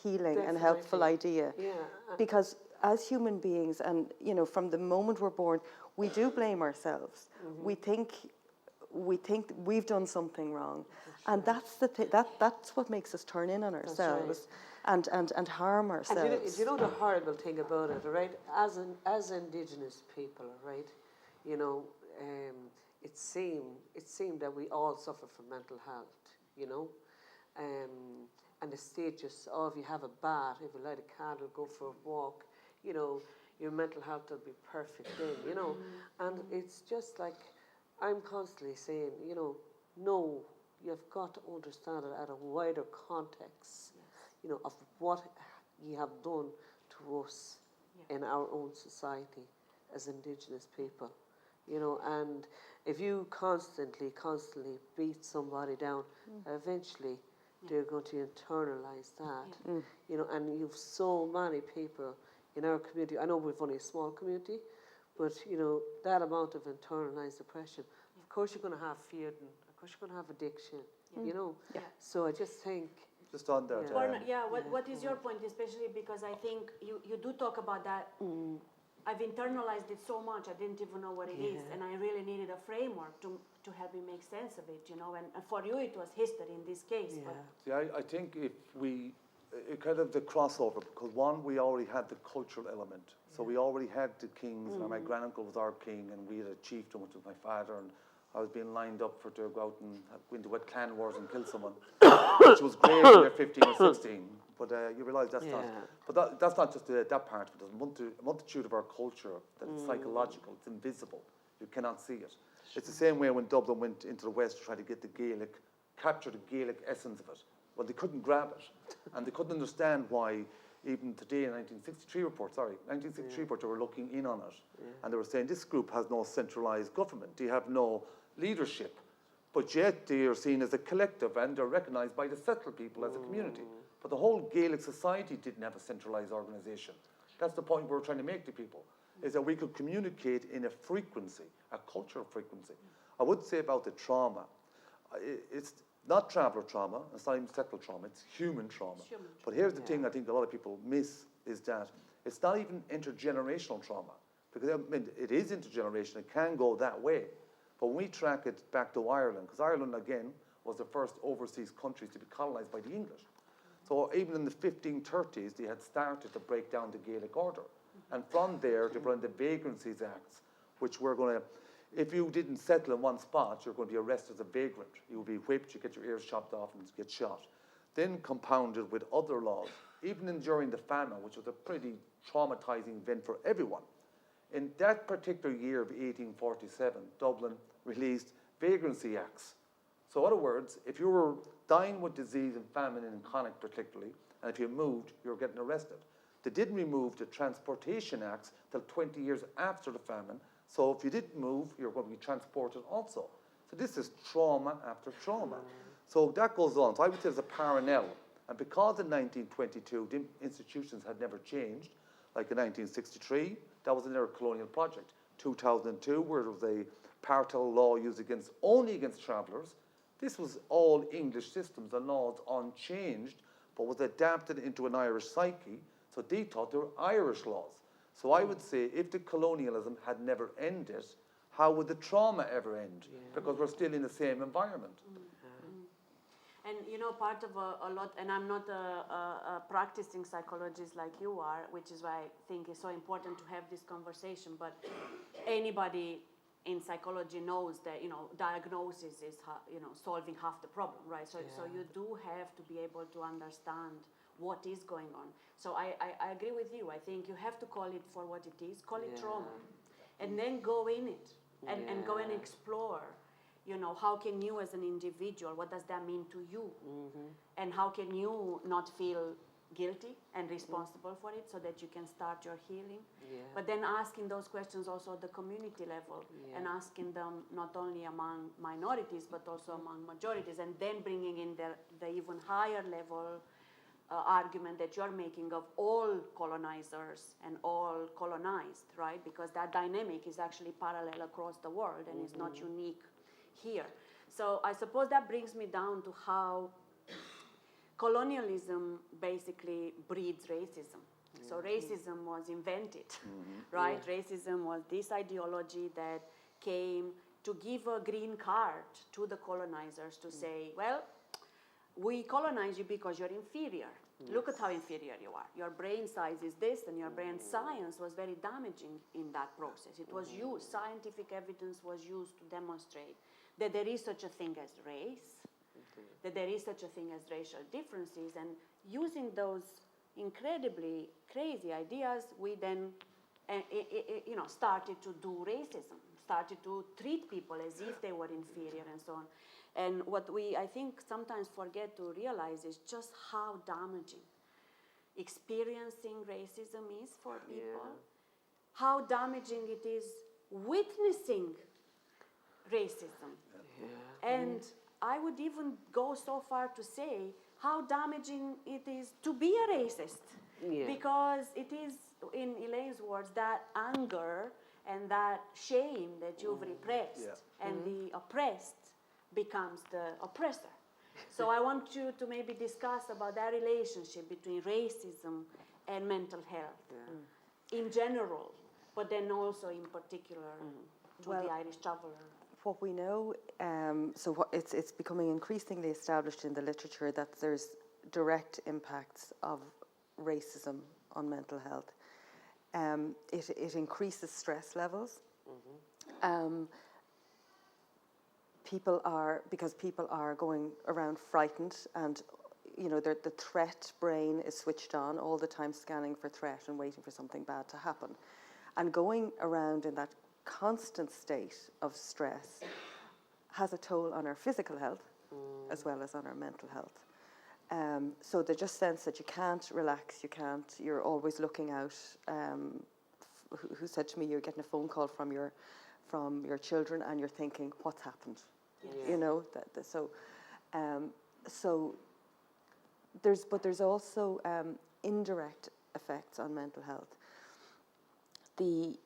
healing and helpful idea. Yeah. Because as human beings, and from the moment we're born, we do blame ourselves. Mm-hmm. We think we've done something wrong, and that's that's what makes us turn in on ourselves and harm ourselves. And do you know the horrible thing about it, right? As Indigenous people, right? It seemed that we all suffer from mental health, and the state just, if you have a bath, if you light a candle, go for a walk, your mental health will be perfect then, and it's just like, I'm constantly saying, no, you've got to understand it at a wider context, of what you have done to us in our own society as Indigenous people, and if you constantly beat somebody down, eventually they're going to internalize that. You know, and you've so many people in our community. I know we've only a small community, but you know, that amount of internalized depression, of course you're going to have fear, and of course you're going to have addiction, you know. So I just think... Just on that. What is your point, especially because I think you do talk about that. I've internalized it so much, I didn't even know what it is, and I really needed a framework to help me make sense of it, you know, and for you it was history in this case. But See, I think if we, it kind of the crossover, because one, we already had the cultural element. So we already had the kings, and my granduncle was our king, and we had a chieftain, which was my father, and I was being lined up to go out and go into what clan wars and kill someone, which was great when you're 15 or 16. But you realise that's not. But that's not just that part. But there's a multitude of our culture that's psychological. It's invisible. You cannot see it. It's the same way when Dublin went into the West to try to get the Gaelic, capture the Gaelic essence of it. Well, they couldn't grab it, and they couldn't understand why. Even today, in 1963 report, they were looking in on it, and they were saying this group has no centralised government. They have no leadership, but yet they are seen as a collective, and they're recognised by the settled people as a community. But the whole Gaelic society didn't have a centralised organisation. That's the point we're trying to make to people, is that we could communicate in a frequency, a cultural frequency. I would say about the trauma, it's not traveller trauma, it's not even settled trauma, it's human trauma. But here's the thing I think a lot of people miss, is that it's not even intergenerational trauma. Because I mean, it is intergenerational, it can go that way. But when we track it back to Ireland, because Ireland, again, was the first overseas countries to be colonised by the English. So even in the 1530s, they had started to break down the Gaelic order. And from there, they brought in the Vagrancies Acts, which were going to, if you didn't settle in one spot, you're going to be arrested as a vagrant. You would be whipped, you get your ears chopped off, and get shot. Then compounded with other laws, even during the famine, which was a pretty traumatizing event for everyone. In that particular year of 1847, Dublin released Vagrancy Acts. So in other words, if you were dying with disease and famine in Connacht particularly, and if you moved, you were getting arrested. They didn't remove the Transportation Acts till 20 years after the famine. So if you didn't move, you're going to be transported also. So this is trauma after trauma. So that goes on. So I would say there's a parallel. And because in 1922, the institutions had never changed, like in 1963, that was another colonial project. 2002, where there was a partial law used only against travellers. This was all English systems and laws unchanged, but was adapted into an Irish psyche. So they thought they were Irish laws. So I would say if the colonialism had never ended, how would the trauma ever end? Because we're still in the same environment. And you know, part of a lot, and I'm not a practicing psychologist like you are, which is why I think it's so important to have this conversation, but anybody in psychology knows that, you know, diagnosis is, you know, solving half the problem, right? So you do have to be able to understand what is going on. So I agree with you. I think you have to call it for what it is, call it trauma, and then go in it and go and explore. You know, how can you as an individual, what does that mean to you? And how can you not feel guilty and responsible for it so that you can start your healing? But then asking those questions also at the community level and asking them not only among minorities but also among majorities, and then bringing in the even higher level argument that you're making of all colonizers and all colonized, right? Because that dynamic is actually parallel across the world and is not unique here. So I suppose that brings me down to how colonialism basically breeds racism. So racism was invented, right? Racism was this ideology that came to give a green card to the colonizers to say, well, we colonize you because you're inferior. Look at how inferior you are. Your brain size is this, and your brain science was very damaging in that process. It was used, scientific evidence was used to demonstrate that there is such a thing as race, that there is such a thing as racial differences, and using those incredibly crazy ideas, we then started to do racism, started to treat people as if they were inferior and so on. And what we, I think, sometimes forget to realize is just how damaging experiencing racism is for people, how damaging it is witnessing racism. And I would even go so far to say how damaging it is to be a racist. Yeah. Because it is, in Elaine's words, that anger and that shame that you've repressed, and the oppressed becomes the oppressor. So I want you to maybe discuss about that relationship between racism and mental health in general, but then also in particular to the Irish traveller. What we know, it's becoming increasingly established in the literature that there's direct impacts of racism on mental health. It increases stress levels. People are going around frightened, and the threat brain is switched on all the time, scanning for threat and waiting for something bad to happen. And going around in that constant state of stress has a toll on our physical health as well as on our mental health. So the just sense that you can't relax, you're always looking out. Who said to me, you're getting a phone call from your children and you're thinking, what's happened? Yes. So there's also indirect effects on mental health. The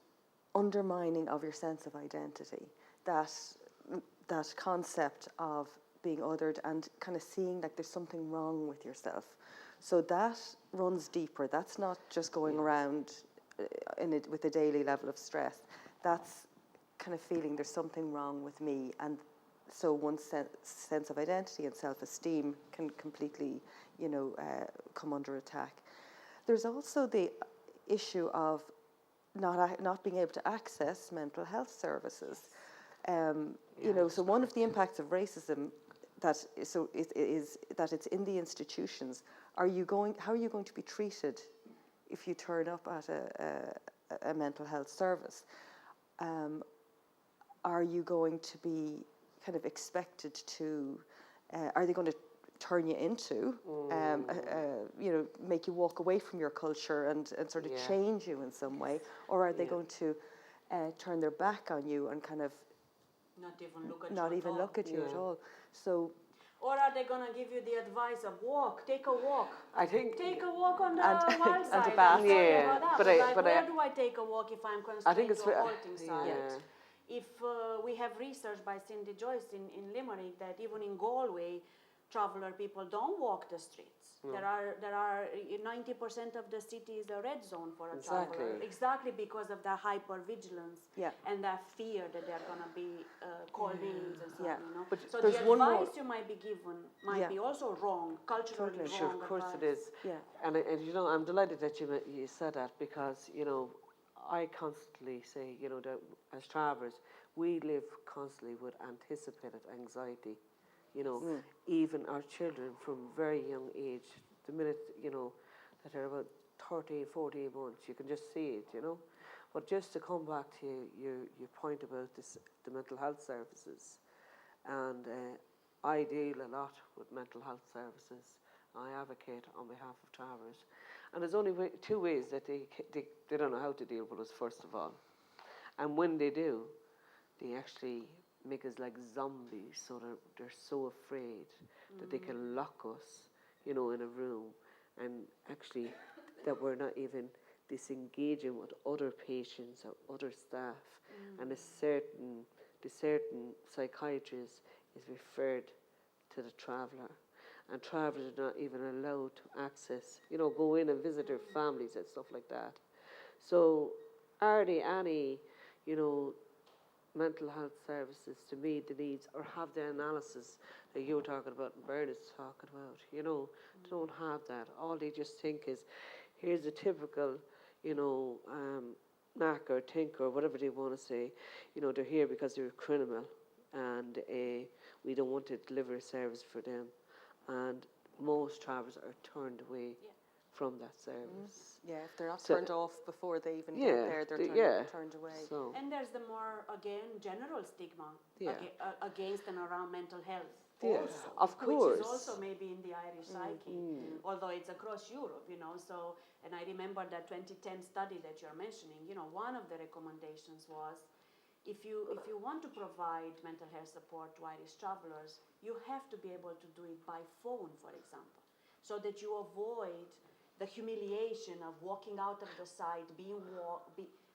undermining of your sense of identity, that concept of being othered and kind of seeing like there's something wrong with yourself. So that runs deeper. That's not just going around with a daily level of stress. That's kind of feeling there's something wrong with me, and so one's sense of identity and self-esteem can completely, come under attack. There's also the issue of not being able to access mental health services. So one of the impacts of racism is that it's in the institutions. How are you going to be treated if you turn up at a mental health service? Are you going to be kind of expected to? Are they going to turn you into? Make you walk away from your culture and sort of change you in some way, or are they going to turn their back on you and kind of not even look at you at all? So. Or are they going to give you the advice of take a walk? I think take a walk on the wild side. And a bath. Where do I take a walk if I'm constrained to a halting side? Yeah. If we have research by Cindy Joyce in Limerick that even in Galway, traveller people don't walk the streets. There are 90% of the city is a red zone for a traveller. Exactly because of the hypervigilance and that fear that they're going to be called names and so on. But so the advice you might be given might be also wrong, culturally wrong. Sure, of course advice. it is. Yeah. And I'm delighted that you said that, because I constantly say that as travellers we live constantly with anticipated anxiety. Even our children from very young age, the minute, that they're about 13, 14 months, you can just see it, But just to come back to your point about the mental health services, and I deal a lot with mental health services. I advocate on behalf of travellers. And there's only two ways that they don't know how to deal with us, first of all. And when they do, they actually make us like zombies, so they're so afraid that they can lock us, in a room, and actually that we're not even disengaging with other patients or other staff, and the certain psychiatrist is referred to the traveller, and travellers are not even allowed to access, go in and visit their families and stuff like that. So are there any, mental health services to meet the needs, or have the analysis that you were talking about and Bernard's talking about, don't have that. All they just think is, here's a typical, knack or think or whatever they want to say, they're here because they're a criminal, and we don't want to deliver a service for them. And most travellers are turned away from that service. Yeah, if they're not turned off before they even get there, they're turned away. So. And there's the more, again, general stigma against and around mental health. Yes, also, of course. Which is also maybe in the Irish psyche, although it's across Europe, So, and I remember that 2010 study that you're mentioning, one of the recommendations was, if you want to provide mental health support to Irish travelers, you have to be able to do it by phone, for example, so that you avoid the humiliation of walking out of the site,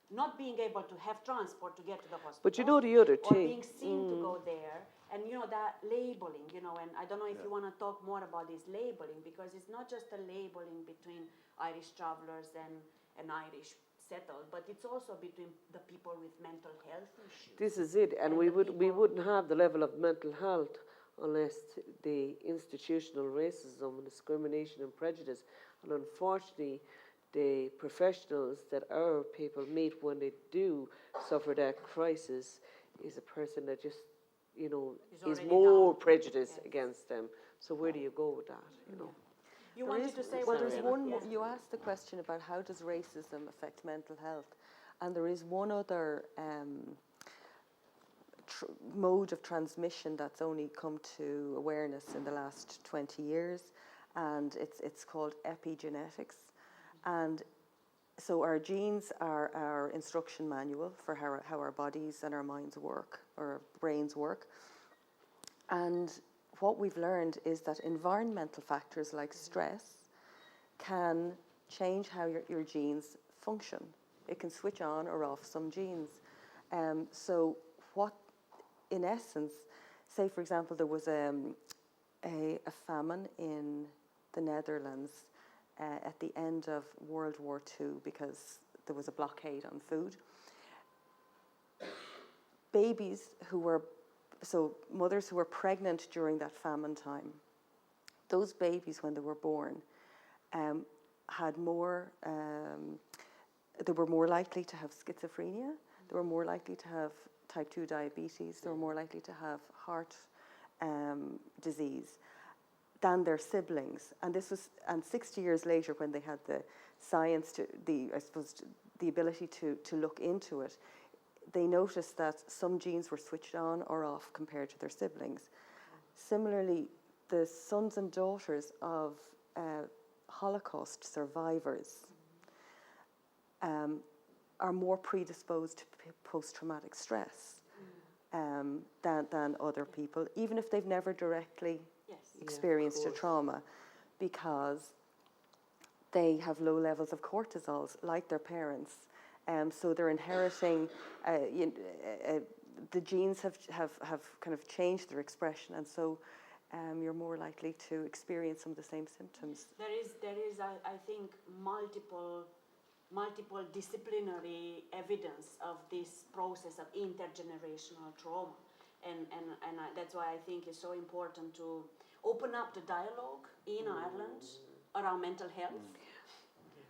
not being able to have transport to get to the hospital. But you know the other or thing. being seen to go there, and that labeling, and I don't know if you want to talk more about this labeling, because it's not just a labeling between Irish travelers and Irish settled, but it's also between the people with mental health issues. This is it, and we wouldn't have the level of mental health unless the institutional racism and discrimination and prejudice, and unfortunately the professionals that our people meet when they do suffer that crisis is a person that just, is more prejudiced against them. So where do you go with that, You wanted to say you asked the question about how does racism affect mental health, and there is one other mode of transmission that's only come to awareness in the last 20 years, and it's called epigenetics. And so our genes are our instruction manual for how our bodies and our minds work, or our brains work. And what we've learned is that environmental factors like stress can change how your genes function. It can switch on or off some genes. So what, in essence, say for example, there was a famine in the Netherlands at the end of World War II because there was a blockade on food. Mothers who were pregnant during that famine time, those babies when they were born had more, they were more likely to have schizophrenia, they were more likely to have type 2 diabetes, they were more likely to have heart disease than their siblings. And 60 years later, when they had the science the ability to look into it, they noticed that some genes were switched on or off compared to their siblings. Similarly, the sons and daughters of Holocaust survivors are more predisposed to post-traumatic stress than other people, even if they've never directly experienced a trauma, because they have low levels of cortisol, like their parents. So they're inheriting, the genes have kind of changed their expression, and so you're more likely to experience some of the same symptoms. There is, I think, multiple disciplinary evidence of this process of intergenerational trauma, and that's why I think it's so important to open up the dialogue in Ireland around mental health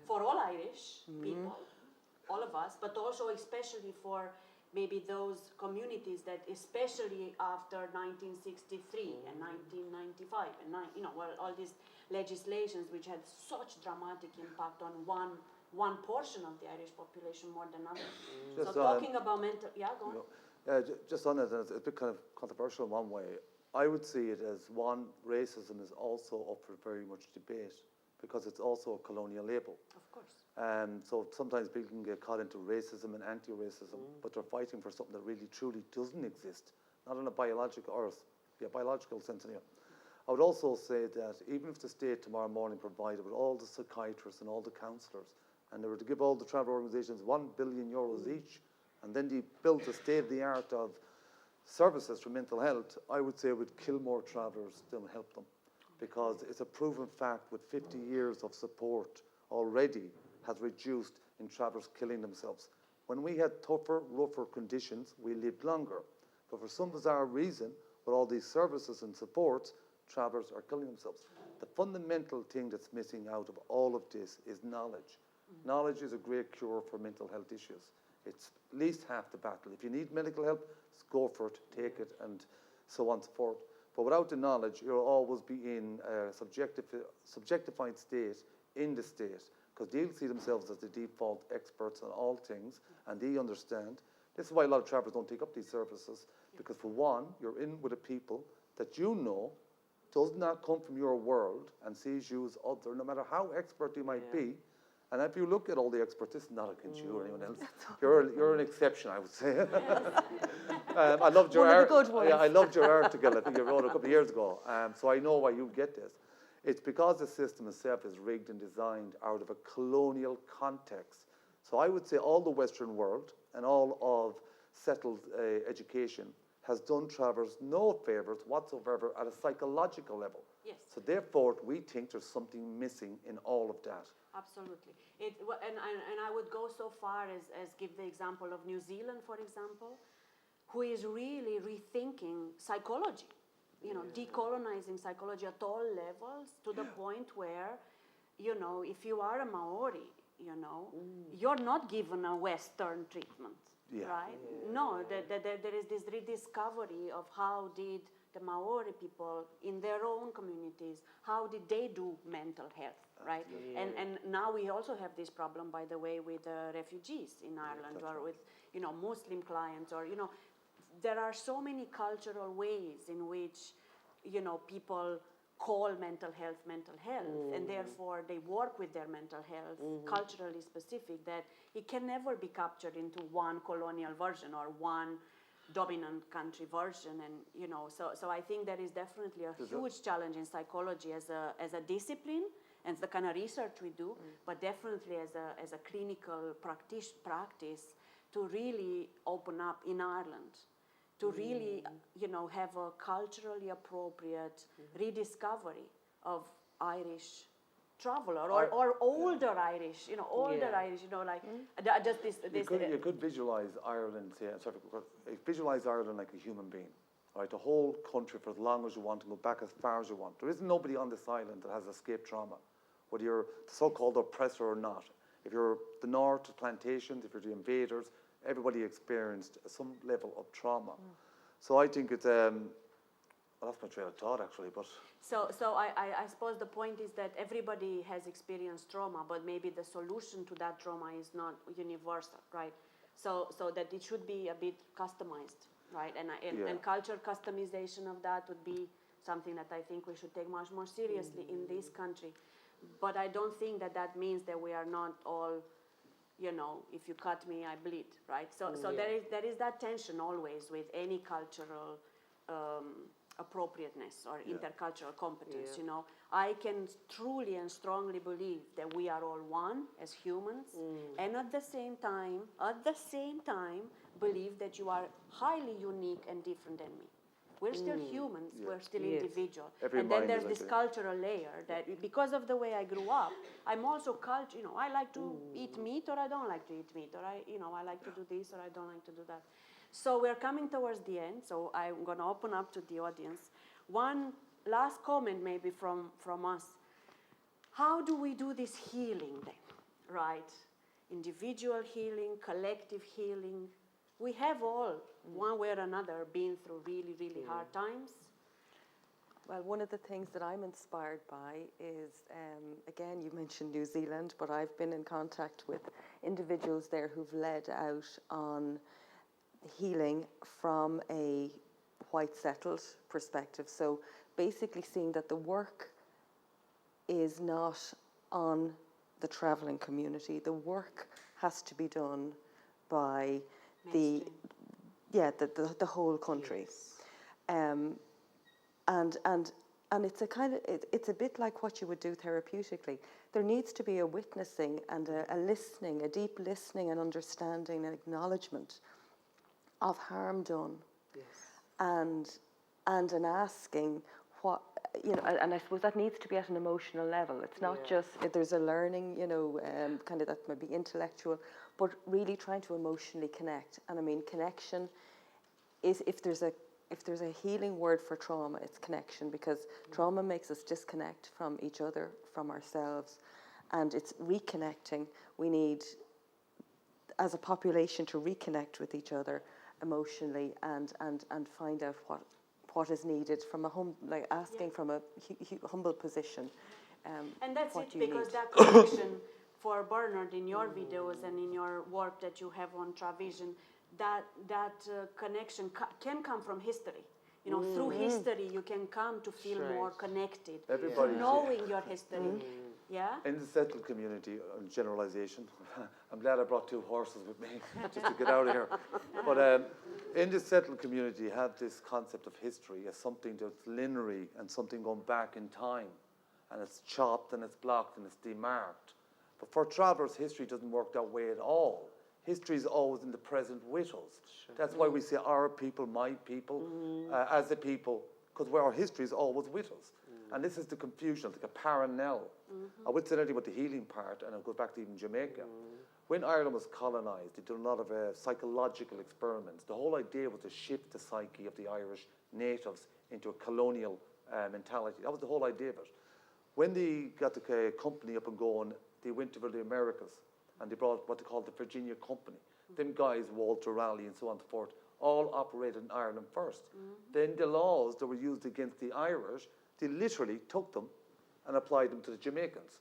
for all Irish people, all of us, but also especially for maybe those communities that, especially after 1963 and 1995 and all these legislations which had such dramatic impact on one portion of the Irish population more than others. So talking about mental, go on. Just on it, it's a bit kind of controversial in one way. I would see it as racism is also up for very much debate because it's also a colonial label. Of course. So sometimes people can get caught into racism and anti-racism, but they're fighting for something that really truly doesn't exist, not in a biological sense anyway. I would also say that even if the state tomorrow morning provided with all the psychiatrists and all the counsellors, and they were to give all the travel organisations €1 billion each, and then they built a state-of-the-art of services for mental health, I would say it would kill more travellers than help them, because it's a proven fact with 50 years of support already has reduced in travellers killing themselves. When we had tougher, rougher conditions, we lived longer. But for some bizarre reason, with all these services and supports, travellers are killing themselves. The fundamental thing that's missing out of all of this is knowledge. Knowledge is a great cure for mental health issues. It's at least half the battle. If you need medical help, go for it, take it, and so on and so forth. But without the knowledge, you'll always be in a subjectified state in the state, because they'll see themselves as the default experts on all things, and they understand. This is why a lot of travellers don't take up these services, because for one, you're in with a people that you know does not come from your world and sees you as other, no matter how expert you might be, And if you look at all the experts, this is not against you or anyone else. You're an exception, I would say. I loved your art. I loved your article. I think you wrote a couple of years ago. So I know why you get this. It's because the system itself is rigged and designed out of a colonial context. So I would say all the Western world and all of settled education has done travellers no favours whatsoever at a psychological level. Yes. So therefore, we think there's something missing in all of that. Absolutely. And I would go so far as give the example of New Zealand, for example, who is really rethinking psychology, decolonizing psychology at all levels to the point where, if you are a Maori, you're not given a Western treatment, right? No, there is this rediscovery of how did the Maori people in their own communities, how did they do mental health, right? And now we also have this problem, by the way, with refugees in Ireland or with, Muslim clients or, there are so many cultural ways in which, people call mental health, and therefore they work with their mental health, culturally specific, that it can never be captured into one colonial version or one dominant country version. And, so I think there is definitely a huge challenge in psychology as a discipline and the kind of research we do, but definitely as a clinical practice to really open up in Ireland, to really, have a culturally appropriate rediscovery of Irish traveler or older Irish, Irish, just this. You could visualize Ireland, visualize Ireland like a human being, right? The whole country for as long as you want and go back as far as you want. There isn't nobody on this island that has escaped trauma, whether you're the so-called oppressor or not. If you're the North, the plantations, if you're the invaders, everybody experienced some level of trauma. So I think it's, I lost my train of thought actually, but. So I suppose the point is that everybody has experienced trauma, but maybe the solution to that trauma is not universal, right? So that it should be a bit customized, right? And culture customization of that would be something that I think we should take much more seriously in this country. But I don't think that means that we are not all, if you cut me, I bleed, right? So there is that tension always with any cultural appropriateness or intercultural competence, I can truly and strongly believe that we are all one as humans, and at the same time, believe that you are highly unique and different than me. We're still humans, we're still individual. And then there's this cultural layer that because of the way I grew up, I'm also I like to eat meat or I don't like to eat meat, or I like to do this or I don't like to do that. So we're coming towards the end, so I'm going to open up to the audience. One last comment maybe from us. How do we do this healing then, right? Individual healing, collective healing. We have all, one way or another, been through really, really hard times. Well, one of the things that I'm inspired by is, again, you mentioned New Zealand, but I've been in contact with individuals there who've led out on healing from a white settled perspective. So basically seeing that the work is not on the travelling community. The work has to be done by the whole country. And it's a kind of it's a bit like what you would do therapeutically. There needs to be a witnessing and a listening, a deep listening and understanding and acknowledgement of harm done, and an asking what and I suppose that needs to be at an emotional level. It's not just there's a learning, kind of that might be intellectual, but really trying to emotionally connect. And I mean, connection is if there's a healing word for trauma, it's connection, because trauma makes us disconnect from each other, from ourselves, and it's reconnecting. We need, as a population, to reconnect with each other emotionally and find out what is needed from asking from a humble position. And that's it, because that connection for Bernard in your videos and in your work that you have on Travision, that connection can come from history. Through history you can come to feel more connected. Knowing your history. Yeah? In the settled community, generalization, I'm glad I brought 2 horses with me just to get out of here. But in the settled community, you have this concept of history as something that's linear and something going back in time. And it's chopped and it's blocked and it's demarked. But for travellers, history doesn't work that way at all. History is always in the present with us. Sure. That's why we say our people, my people, as a people, because our history is always with us. And this is the confusion, like a parallel. I would say anything about the healing part, and it goes back to even Jamaica. When Ireland was colonised, they did a lot of psychological experiments. The whole idea was to shift the psyche of the Irish natives into a colonial mentality. That was the whole idea of it. When they got the company up and going, they went to the Americas, and they brought what they called the Virginia Company. Them guys, Walter Raleigh and so on and so forth, all operated in Ireland first. Then the laws that were used against the Irish, they literally took them and applied them to the Jamaicans.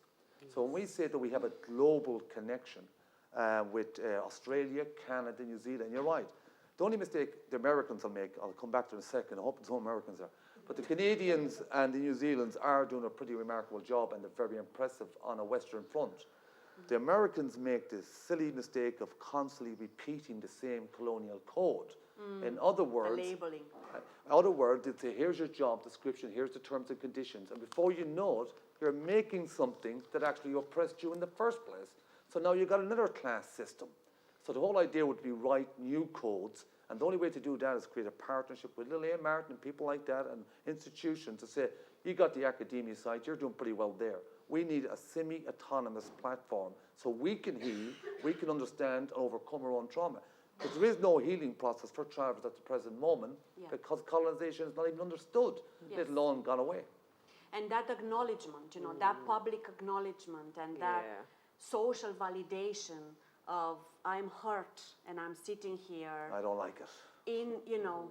So when we say that we have a global connection with Australia, Canada, New Zealand, you're right. The only mistake the Americans will make, I'll come back to in a second, I hope some Americans are, but the Canadians and the New Zealanders are doing a pretty remarkable job, and they're very impressive on a Western front. The Americans make this silly mistake of constantly repeating the same colonial code. In other words, labeling. In other words, they say, here's your job description, here's the terms and conditions, and before you know it, you're making something that actually oppressed you in the first place. So now you've got another class system. So the whole idea would be write new codes, and the only way to do that is create a partnership with Elaine Martin and people like that and institutions to say, you got the academia side, you're doing pretty well there. We need a semi-autonomous platform so we can heal, we can understand and overcome our own trauma. Because there is no healing process for travellers at the present moment because colonization is not even understood, let alone gone away. And that acknowledgement, you know, that public acknowledgement and that social validation of I'm hurt and I'm sitting here. I don't like it. In, you know,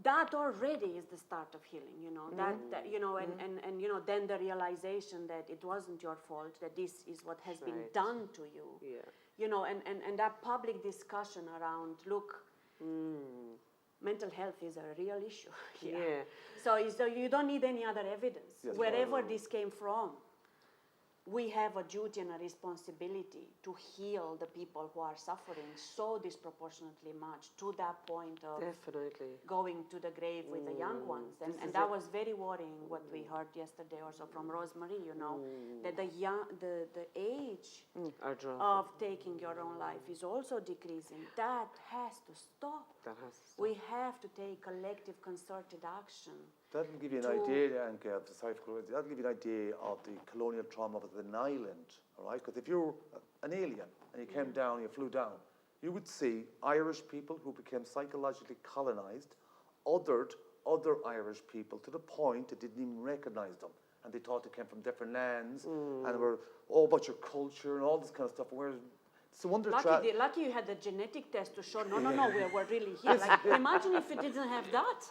that already is the start of healing, you know, that you know, and you know, then the realization that it wasn't your fault, that this is what has been done to you. You know, and that public discussion around, look, mental health is a real issue here. So you don't need any other evidence. Wherever this came from, we have a duty and a responsibility to heal the people who are suffering so disproportionately much to that point of going to the grave with the young ones. And that was very worrying what we heard yesterday also from Rosemary, you know, that the age of taking your own life is also decreasing. That has to stop. We have to take collective concerted action. That will give you an idea, Anca, of the psychology. That will give you an idea of the colonial trauma of an island, all right? Because if you're an alien and you came down, you flew down, you would see Irish people who became psychologically colonized, othered other Irish people to the point they didn't even recognize them. And they thought they came from different lands and were all about your culture and all this kind of stuff. Whereas it's a wonder. Lucky you had the genetic test to show, no, we're really here. Like, imagine if you didn't have that.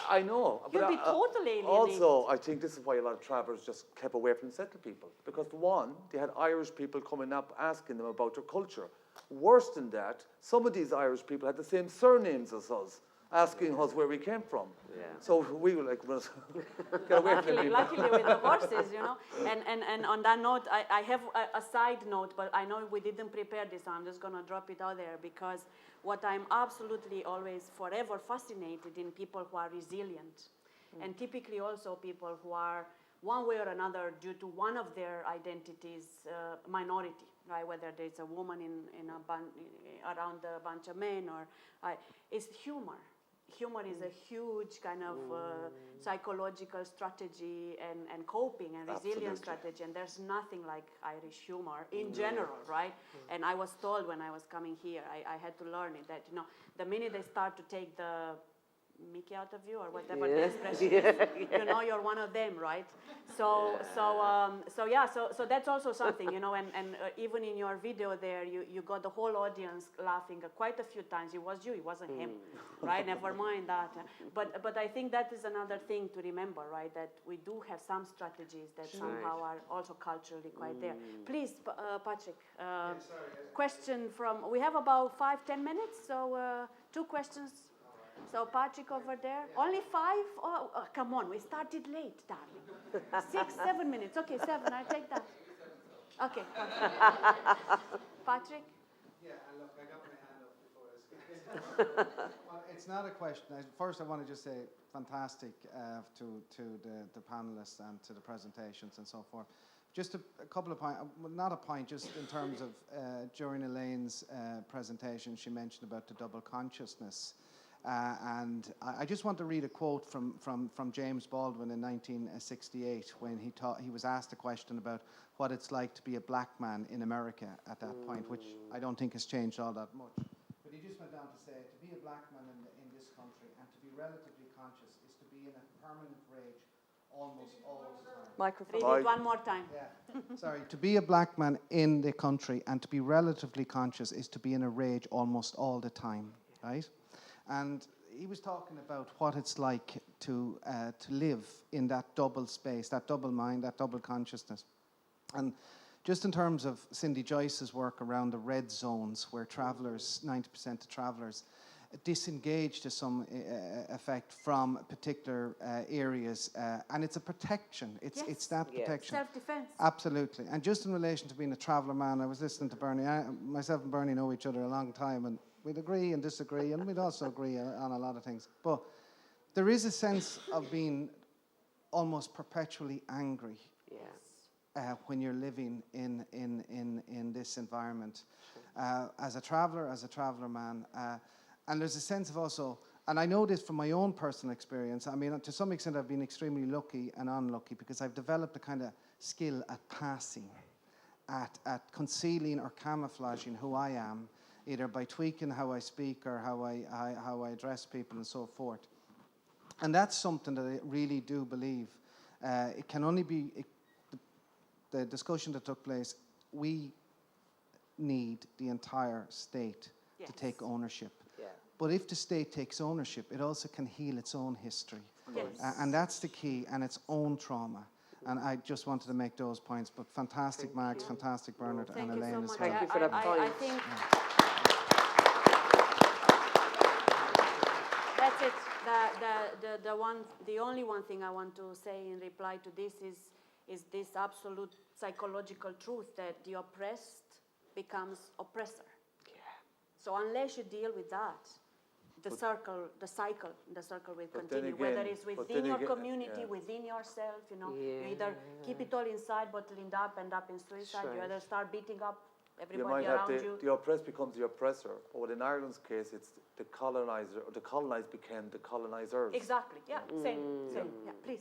I know. You'd be totally alienated. Also, I think this is why a lot of travellers just kept away from settled people. Because for one, they had Irish people coming up asking them about their culture. Worse than that, some of these Irish people had the same surnames as us, asking us where we came from. So we were like, get away from people. Luckily with the horses, you know. And on that note, I have a side note, but I know we didn't prepare this, so I'm just going to drop it out there, because what I'm absolutely always forever fascinated in people who are resilient, and typically also people who are one way or another, due to one of their identities, minority, right? Whether there's a woman around a bunch of men, or it's humor. Humor is a huge kind of psychological strategy and coping and resilience strategy, and there's nothing like Irish humor in general, right? And I was told when I was coming here, I had to learn it, that, you know, the minute they start to take the Mickey out of you, or whatever the expression is, you know, you're one of them, right? So that's also something, you know, and even in your video there, you got the whole audience laughing quite a few times. It was you, it wasn't him, right? Never mind that. But I think that is another thing to remember, right? That we do have some strategies that somehow are also culturally quite there. Please, Patrick, question from, we have about 5-10 minutes, so 2 questions. So Patrick over there. Only 5? Oh, come on, we started late, darling. 6, 7 minutes. Okay, 7, I'll take that. Okay. Patrick? Yeah, and look, I got my hand up before this. Well, it's not a question. First, I want to just say fantastic to the panelists and to the presentations and so forth. Just a couple of points, not a point, just in terms of during Elaine's presentation, she mentioned about the double consciousness. And I just want to read a quote from James Baldwin in 1968 when he was asked a question about what it's like to be a black man in America at that point, which I don't think has changed all that much. But he just went on to say, to be a black man in this country and to be relatively conscious is to be in a permanent rage almost all the time. Microphone. Read it one more time. Yeah. Sorry. To be a black man in the country and to be relatively conscious is to be in a rage almost all the time, right? And he was talking about what it's like to live in that double space, that double mind, that double consciousness. And just in terms of Cindy Joyce's work around the red zones, where travellers, 90% of travellers, disengage to some effect from particular areas, and it's a protection. It's that protection. Self-defense. Absolutely. And just in relation to being a traveller man, I was listening to Bernie. Myself and Bernie know each other a long time, and we'd agree and disagree, and we'd also agree on a lot of things. But there is a sense of being almost perpetually angry when you're living in this environment. As a traveller man, and there's a sense of also, and I know this from my own personal experience, I mean, to some extent I've been extremely lucky and unlucky because I've developed a kind of skill at passing, at concealing or camouflaging who I am, either by tweaking how I speak or how I address people and so forth. And that's something that I really do believe. It can only be, the discussion that took place, we need the entire state to take ownership. Yeah. But if the state takes ownership, it also can heal its own history. Yes. And that's the key, and its own trauma. And I just wanted to make those points. But fantastic, Max, fantastic, Bernard, and Elaine as well. Thank you for that point. I think that's it. The only one thing I want to say in reply to this is this absolute psychological truth that the oppressed becomes oppressor. Yeah. So unless you deal with that, the cycle will continue. Again, whether it's within your community, within yourself, you either keep it all inside, bottle it up, end up in suicide. You either start beating up everybody around you. The oppressed becomes the oppressor, but in Ireland's case, it's the colonizer, or the colonized became the colonizers. Exactly. Yeah. Same. Yeah. Please.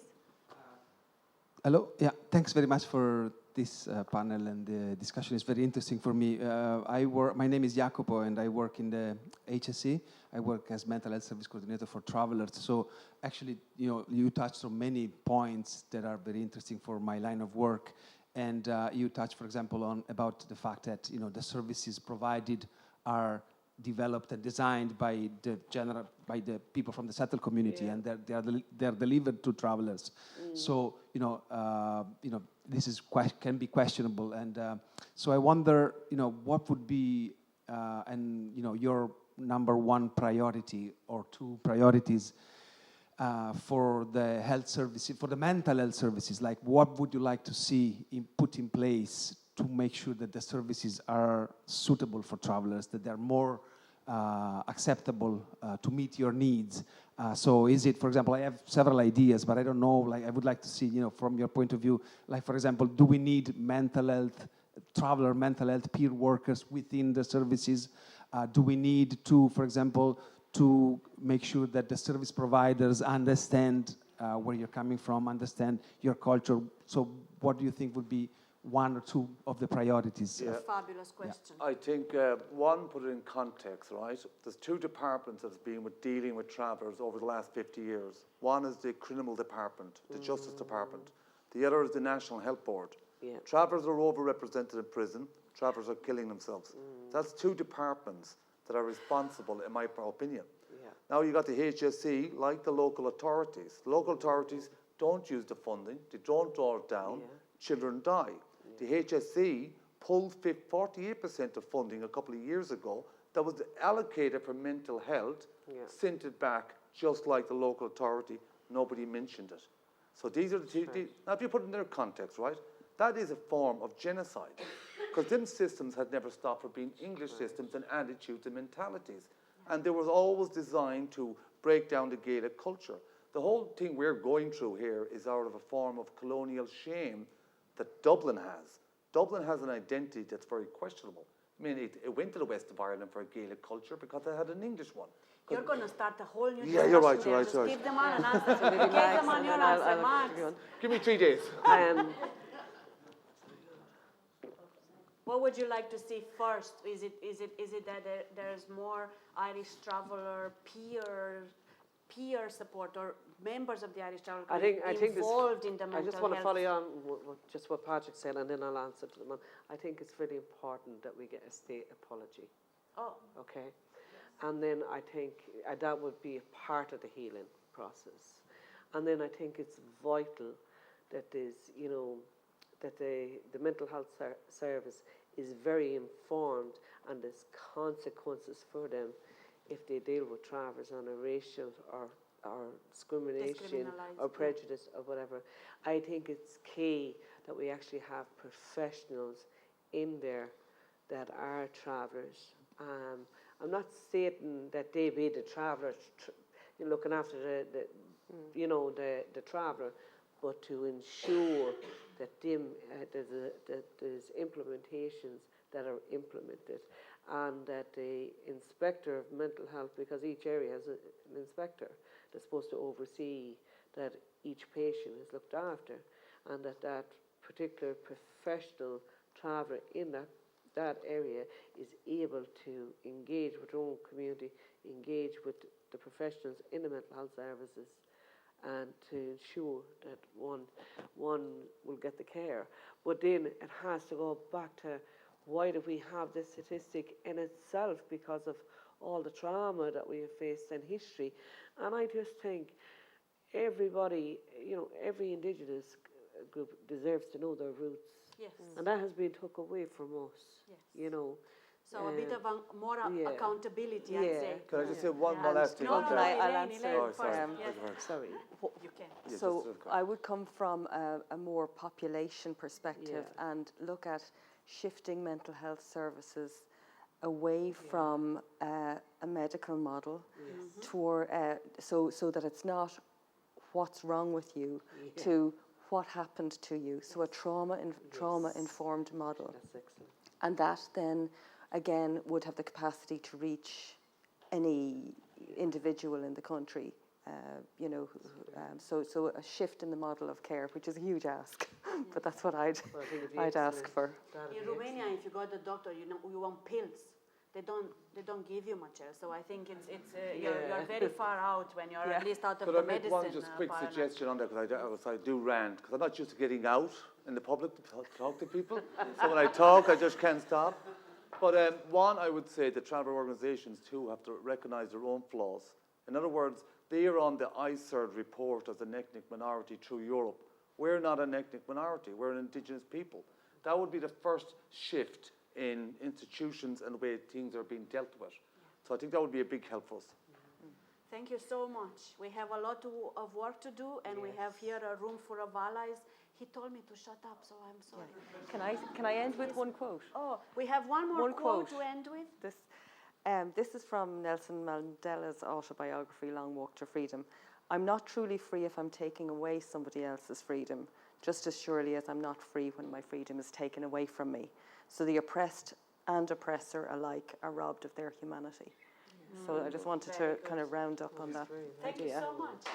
Hello. Yeah. Thanks very much for this panel, and the discussion is very interesting for me. My name is Jacopo, and I work in the HSE. I work as mental health service coordinator for travelers. So actually, you touched on many points that are very interesting for my line of work. And you touched, for example, about the fact that the services provided are developed and designed by the people from the settled community, and they are delivered to travelers. So this can be questionable, and so I wonder what would be your number one priority or two priorities for the health services, for the mental health services. Like, what would you like to see put in place to make sure that the services are suitable for travelers, that they're more acceptable to meet your needs? So is it, for example, I have several ideas, but I don't know, like I would like to see, from your point of view, like, for example, do we need mental health, traveler mental health peer workers within the services? Do we need to, for example, to make sure that the service providers understand where you're coming from, understand your culture? So what do you think would be one or two of the priorities? Yeah. Fabulous question. I think, one, put it in context, right? There's two departments that's been dealing with travellers over the last 50 years. One is the criminal department, the justice department. The other is the National Health Board. Yeah. Travellers are overrepresented in prison. Travellers are killing themselves. That's two departments that are responsible, in my opinion. Yeah. Now you got the HSE, like the local authorities. The local authorities don't use the funding. They don't draw it down. Yeah. Children die. The HSE pulled 48% of funding a couple of years ago that was allocated for mental health, sent it back just like the local authority, nobody mentioned it. So these are now if you put it in their context, right, that is a form of genocide. Because them systems had never stopped from being English systems and attitudes and mentalities. And they were always designed to break down the Gaelic culture. The whole thing we're going through here is out of a form of colonial shame that Dublin has. Dublin has an identity that's very questionable. I mean, it went to the west of Ireland for a Gaelic culture because it had an English one. You're going to start a whole new Yeah, you're right, discussion you're there. right, Just you're give them on an answer. Give them on your answer, Max. Give me 3 days. What would you like to see first? Is it that there's more Irish traveller peer support or members of the Irish traveller involved in the mental health? I just want to follow on with just what Patrick said, and then I'll answer to them. I think it's really important that we get a state apology. Oh. Okay. And then I think that would be a part of the healing process. And then I think it's vital that that the mental health service is very informed, and there's consequences for them if they deal with travellers on a racial or discrimination or prejudice or whatever. I think it's key that we actually have professionals in there that are travellers. I'm not saying that they be the travellers looking after the traveller, but to ensure that there's implementations that are implemented, and that the inspector of mental health, because each area has an inspector that's supposed to oversee that each patient is looked after, and that particular professional traveller in that area is able to engage with their own community, engage with the professionals in the mental health services, and to ensure that one will get the care. But then it has to go back to, why do we have this statistic in itself? Because of all the trauma that we have faced in history. And I just think everybody, every Indigenous group deserves to know their roots. Yes. And that has been took away from us, Yes. So a bit of more accountability, I'd say. Can I just say one more last thing? No, I'll answer. Sorry. You can. So I would come from a more population perspective and look at shifting mental health services away from a medical model toward so that it's not what's wrong with you to what happened to you. So a trauma-informed model. That's excellent. And that then, again, would have the capacity to reach any individual in the country. So a shift in the model of care, which is a huge ask, but that's what I'd ask for. In Romania, if you go to the doctor, you want pills. They don't give you much else. So I think you're very far out when you're at least out of the medicine. Could I make one just quick suggestion on that, because I do rant, because I'm not used to getting out in the public to talk to people. So when I talk, I just can't stop. But one, I would say that travel organisations too have to recognise their own flaws. In other words, they are on the ICERD report as an ethnic minority through Europe. We're not an ethnic minority, we're an Indigenous people. That would be the first shift in institutions and the way things are being dealt with. So I think that would be a big help for us. Thank you so much. We have a lot of work to do, and we have here a room full of allies. He told me to shut up, so I'm sorry. Can I end with one quote? Oh, we have one more quote to end with. This is from Nelson Mandela's autobiography, Long Walk to Freedom. I'm not truly free if I'm taking away somebody else's freedom, just as surely as I'm not free when my freedom is taken away from me. So the oppressed and oppressor alike are robbed of their humanity. So I just wanted to kind of round up on that Thank idea. you so much.